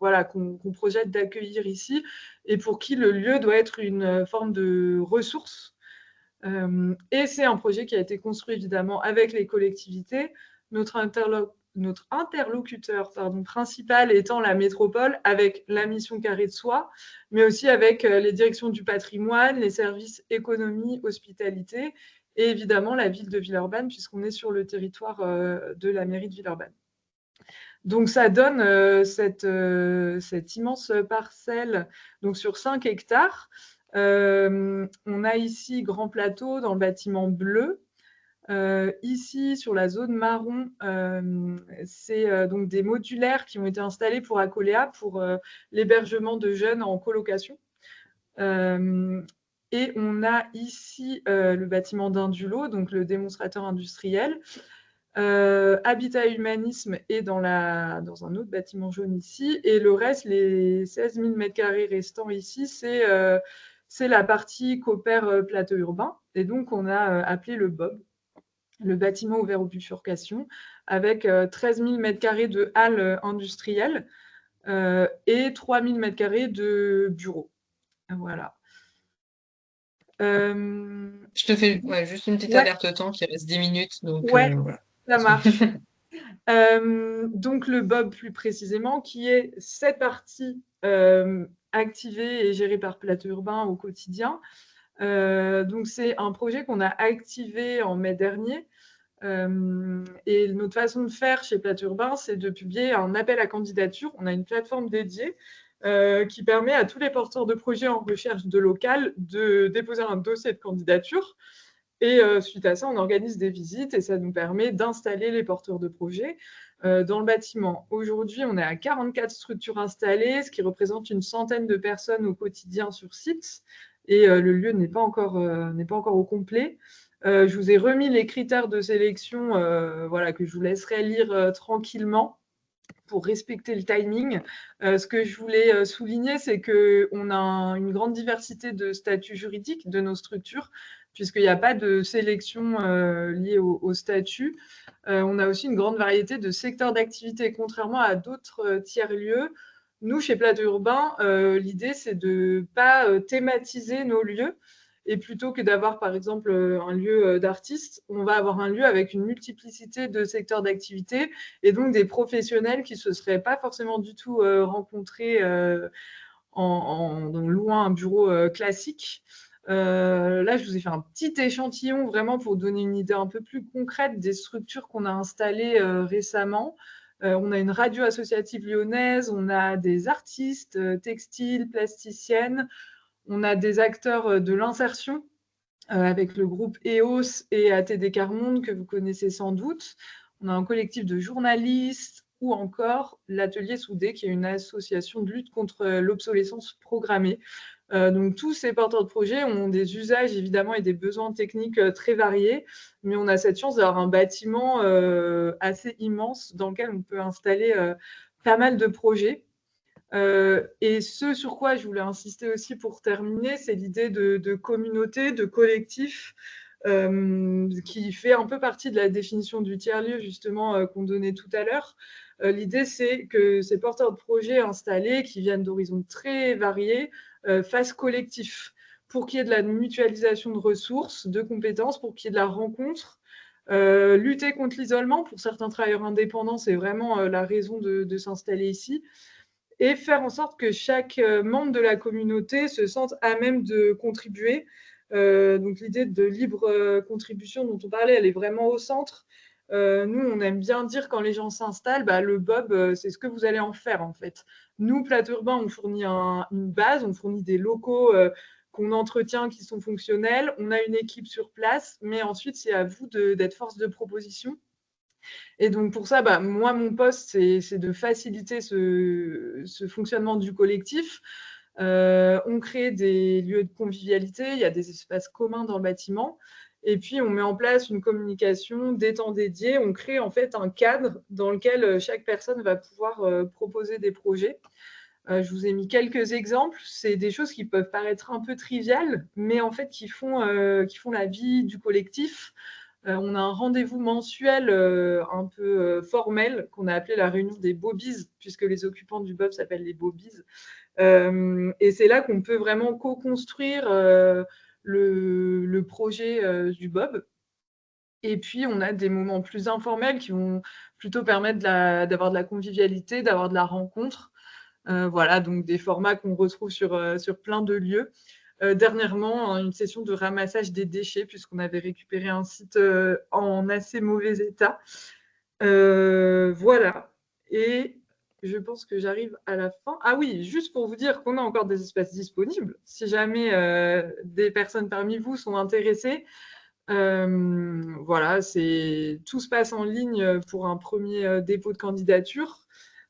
voilà, qu'on projette d'accueillir ici et pour qui le lieu doit être une forme de ressource. Et c'est un projet qui a été construit évidemment avec les collectivités. Notre interlocuteur principal étant la métropole, avec la mission Carré de Soie, mais aussi avec les directions du patrimoine, les services économie, hospitalité, et évidemment la ville de Villeurbanne, puisqu'on est sur le territoire de la mairie de Villeurbanne. Donc ça donne cette immense parcelle donc sur 5 hectares. On a ici Grand Plateau dans le bâtiment bleu. Ici, sur la zone marron, c'est donc des modulaires qui ont été installés pour Acoléa, pour l'hébergement de jeunes en colocation. Et on a ici le bâtiment d'Indulo, donc le démonstrateur industriel. Habitat Humanisme est dans un autre bâtiment jaune ici. Et le reste, les 16 000 m² restants ici, c'est la partie qu'opère Plateau Urbain. Et donc, on a appelé le BOB, le bâtiment ouvert aux bifurcations, avec 13 000 m² de halles industrielles et 3 000 m² de bureaux. Voilà. Je te fais juste une petite alerte temps qui reste 10 minutes. Donc, ouais, voilà. Ça marche. Donc le BOB plus précisément, qui est cette partie activée et gérée par Plateau Urbain au quotidien. Donc c'est un projet qu'on a activé en mai dernier. Et notre façon de faire chez Plateau Urbain, c'est de publier un appel à candidature. On a une plateforme dédiée qui permet à tous les porteurs de projets en recherche de local de déposer un dossier de candidature. Et suite à ça, on organise des visites et ça nous permet d'installer les porteurs de projets dans le bâtiment. Aujourd'hui, on est à 44 structures installées, ce qui représente une centaine de personnes au quotidien sur site. Et le lieu n'est pas encore au complet. Je vous ai remis les critères de sélection voilà, que je vous laisserai lire tranquillement pour respecter le timing. Ce que je voulais souligner, c'est qu'on a une grande diversité de statuts juridiques de nos structures, puisqu'il n'y a pas de sélection liée au statut. On a aussi une grande variété de secteurs d'activité, contrairement à d'autres tiers-lieux. Nous, chez Plateau Urbain, l'idée, c'est de ne pas thématiser nos lieux. Et plutôt que d'avoir, par exemple, un lieu d'artistes, on va avoir un lieu avec une multiplicité de secteurs d'activité et donc des professionnels qui ne se seraient pas forcément du tout rencontrés en louant un bureau classique. Là, je vous ai fait un petit échantillon vraiment pour donner une idée un peu plus concrète des structures qu'on a installées récemment. On a une radio associative lyonnaise, on a des artistes textiles, plasticiennes, on a des acteurs de l'insertion avec le groupe EOS et ATD Quart Monde que vous connaissez sans doute. On a un collectif de journalistes, ou encore l'Atelier Soudé, qui est une association de lutte contre l'obsolescence programmée. Donc tous ces porteurs de projets ont des usages évidemment et des besoins techniques très variés, mais on a cette chance d'avoir un bâtiment assez immense dans lequel on peut installer pas mal de projets. Et ce sur quoi je voulais insister aussi pour terminer, c'est l'idée de communauté, de collectif, qui fait un peu partie de la définition du tiers-lieu justement qu'on donnait tout à l'heure. L'idée, c'est que ces porteurs de projets installés, qui viennent d'horizons très variés, fassent collectif, pour qu'il y ait de la mutualisation de ressources, de compétences, pour qu'il y ait de la rencontre. Lutter contre l'isolement, pour certains travailleurs indépendants, c'est vraiment la raison de s'installer ici. Et faire en sorte que chaque membre de la communauté se sente à même de contribuer. Donc l'idée de libre contribution dont on parlait, elle est vraiment au centre. Nous, on aime bien dire quand les gens s'installent, le Bob, c'est ce que vous allez en faire en fait. Nous, Plateau Urbain, on fournit une base, on fournit des locaux qu'on entretient, qui sont fonctionnels. On a une équipe sur place, mais ensuite, c'est à vous d'être force de proposition. Et donc pour ça, moi, mon poste, c'est de faciliter ce fonctionnement du collectif. On crée des lieux de convivialité, il y a des espaces communs dans le bâtiment. Et puis, on met en place une communication, des temps dédiés. On crée en fait un cadre dans lequel chaque personne va pouvoir proposer des projets. Je vous ai mis quelques exemples. C'est des choses qui peuvent paraître un peu triviales, mais en fait qui font la vie du collectif. On a un rendez-vous mensuel un peu formel qu'on a appelé la réunion des Bobies, puisque les occupants du Bob s'appellent les Bobies. Et c'est là qu'on peut vraiment co-construire le projet du Bob. Et puis, on a des moments plus informels qui vont plutôt permettre d'avoir de la convivialité, d'avoir de la rencontre. Voilà, donc des formats qu'on retrouve sur plein de lieux. Dernièrement, une session de ramassage des déchets, puisqu'on avait récupéré un site en assez mauvais état. Voilà. Et je pense que j'arrive à la fin. Ah oui, juste pour vous dire qu'on a encore des espaces disponibles. Si jamais des personnes parmi vous sont intéressées, voilà, tout se passe en ligne pour un premier dépôt de candidature.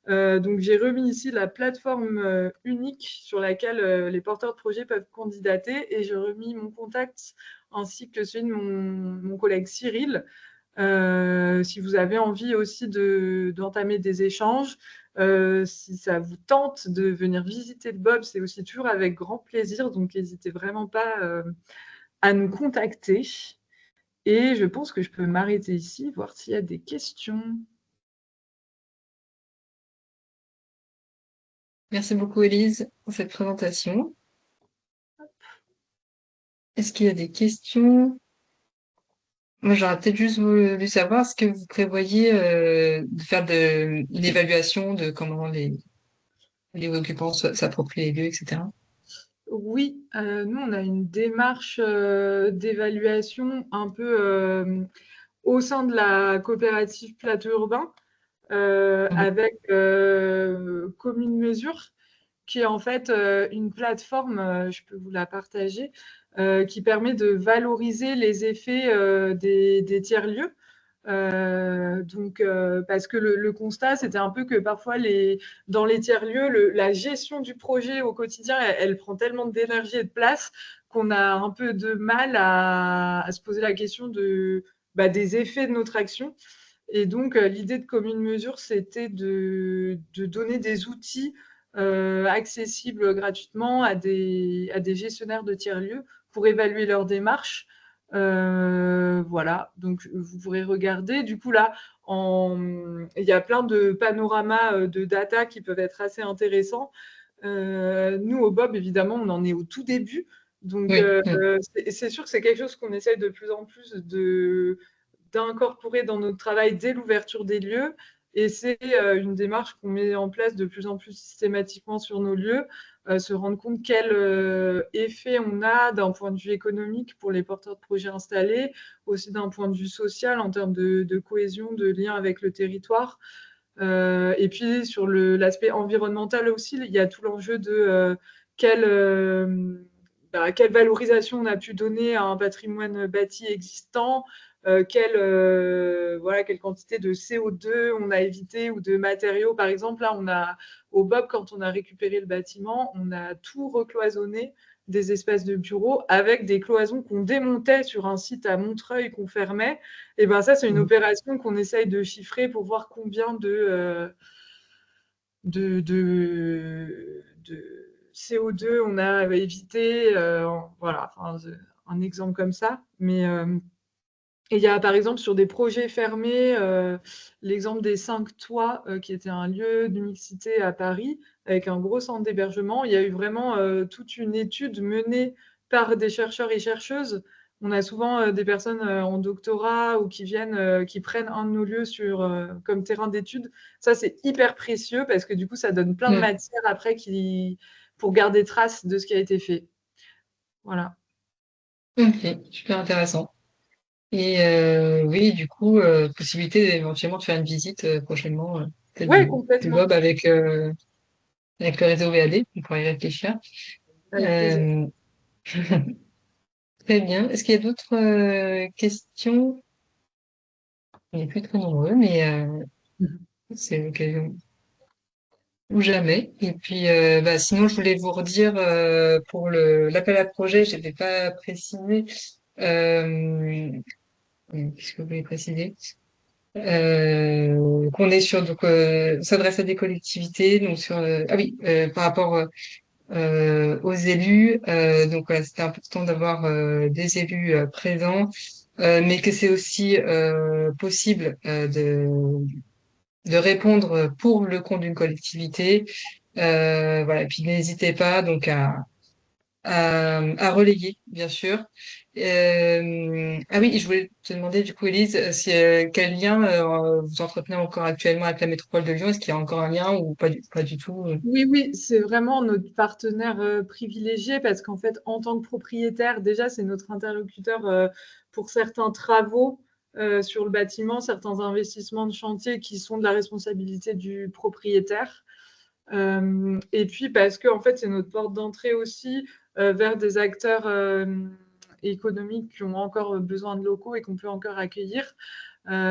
Donc, j'ai remis ici la plateforme unique sur laquelle les porteurs de projets peuvent candidater, et j'ai remis mon contact ainsi que celui de mon collègue Cyril. Si vous avez envie aussi d'entamer des échanges, si ça vous tente de venir visiter le Bob, c'est aussi toujours avec grand plaisir. Donc, n'hésitez vraiment pas à nous contacter. Et je pense que je peux m'arrêter ici, voir s'il y a des questions. Merci beaucoup, Élise, pour cette présentation. Est-ce qu'il y a des questions? Moi, j'aurais peut-être juste voulu savoir, est-ce que vous prévoyez de faire une évaluation de comment les occupants s'approprient les lieux, etc. Oui, nous, on a une démarche d'évaluation un peu au sein de la coopérative Plateau Urbain, avec Commune Mesure, qui est en fait une plateforme, je peux vous la partager, qui permet de valoriser les effets des tiers-lieux. Parce que le constat, c'était un peu que parfois, dans les tiers-lieux, la gestion du projet au quotidien, elle prend tellement d'énergie et de place qu'on a un peu de mal à se poser la question des effets de notre action. Et donc, l'idée de Commune Mesure, c'était de donner des outils accessibles gratuitement à des gestionnaires de tiers-lieux pour évaluer leur démarche. Voilà, donc vous pourrez regarder. Du coup, là, il y a plein de panoramas de data qui peuvent être assez intéressants. Nous, au Bob, évidemment, on en est au tout début. Donc, c'est sûr que c'est quelque chose qu'on essaye de plus en plus d'incorporer dans notre travail dès l'ouverture des lieux. Et c'est une démarche qu'on met en place de plus en plus systématiquement sur nos lieux, se rendre compte quel effet on a d'un point de vue économique pour les porteurs de projets installés, aussi d'un point de vue social en termes de cohésion, de lien avec le territoire. Et puis sur l'aspect environnemental aussi, il y a tout l'enjeu de quelle valorisation on a pu donner à un patrimoine bâti existant, quelle quantité de CO2 on a évité ou de matériaux. Par exemple, là, au BOB, quand on a récupéré le bâtiment, on a tout recloisonné des espaces de bureaux avec des cloisons qu'on démontait sur un site à Montreuil qu'on fermait. Et ben ça, c'est une opération qu'on essaye de chiffrer pour voir combien de CO2 on a évité. Voilà, enfin, un exemple comme ça. Mais et il y a par exemple sur des projets fermés, l'exemple des 5 toits, qui était un lieu de mixité à Paris, avec un gros centre d'hébergement. Il y a eu vraiment toute une étude menée par des chercheurs et chercheuses. On a souvent des personnes en doctorat ou qui viennent, qui prennent un de nos lieux comme terrain d'étude. Ça, c'est hyper précieux parce que du coup, ça donne plein de matière après pour garder trace de ce qui a été fait. Voilà. Ok, super intéressant. Et oui, du coup, possibilité éventuellement de faire une visite prochainement peut-être Ouais, du complètement. Bob avec le réseau VAD, on pourrait y réfléchir. Avec plaisir. Euh, Très bien. Est-ce qu'il y a d'autres questions? On n'est plus très nombreux, mais c'est l'occasion ou jamais. Et puis, sinon, je voulais vous redire pour l'appel à projet, je n'avais pas précisé. Qu'est-ce que vous voulez préciser? Qu'on est sur donc s'adresse à des collectivités donc sur par rapport aux élus donc voilà, c'était important d'avoir des élus présents mais que c'est aussi possible de répondre pour le compte d'une collectivité voilà et puis n'hésitez pas donc à relayer, bien sûr. Ah oui, je voulais te demander du coup, Élise, si, quel lien vous entretenez encore actuellement avec la métropole de Lyon? Est-ce qu'il y a encore un lien ou pas du tout? Oui, oui, c'est vraiment notre partenaire privilégié parce qu'en fait, en tant que propriétaire, déjà, c'est notre interlocuteur pour certains travaux sur le bâtiment, certains investissements de chantier qui sont de la responsabilité du propriétaire. Et puis parce que en fait, c'est notre porte d'entrée aussi vers des acteurs économiques qui ont encore besoin de locaux et qu'on peut encore accueillir.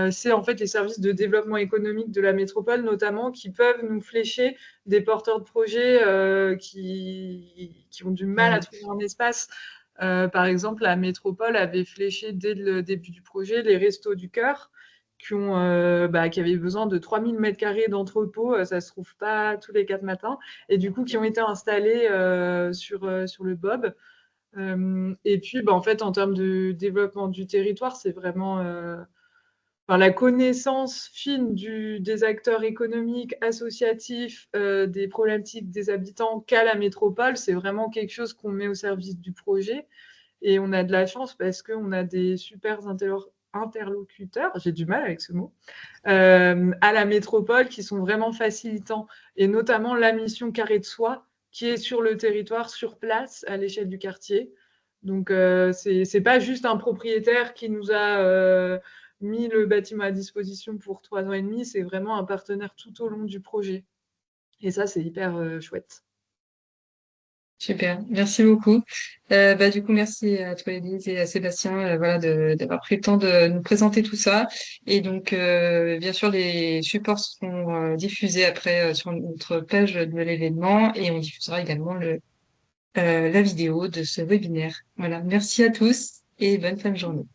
C'est en fait les services de développement économique de la métropole, notamment, qui peuvent nous flécher des porteurs de projets qui ont du mal à trouver un espace. Par exemple, la métropole avait fléché dès le début du projet les Restos du Cœur, qui avaient besoin de 3000 m² d'entrepôt, ça se trouve pas tous les 4 matins, et du coup qui ont été installés sur le Bob. Et puis, en fait, en termes de développement du territoire, c'est vraiment la connaissance fine des acteurs économiques, associatifs, des problématiques des habitants qu'a la métropole. C'est vraiment quelque chose qu'on met au service du projet. Et on a de la chance parce qu'on a des super interlocuteurs, j'ai du mal avec ce mot, à la métropole qui sont vraiment facilitants. Et notamment la mission Carré de Soie qui est sur le territoire, sur place, à l'échelle du quartier. Donc, c'est pas juste un propriétaire qui nous a mis le bâtiment à disposition pour 3 ans et demi, c'est vraiment un partenaire tout au long du projet. Et ça, c'est hyper chouette. Super, merci beaucoup. Du coup, merci à toi, Élise, et à Sébastien, voilà, d'avoir pris le temps de nous présenter tout ça. Et donc, bien sûr, les supports seront diffusés après sur notre page de l'événement, et on diffusera également la vidéo de ce webinaire. Voilà, merci à tous et bonne fin de journée.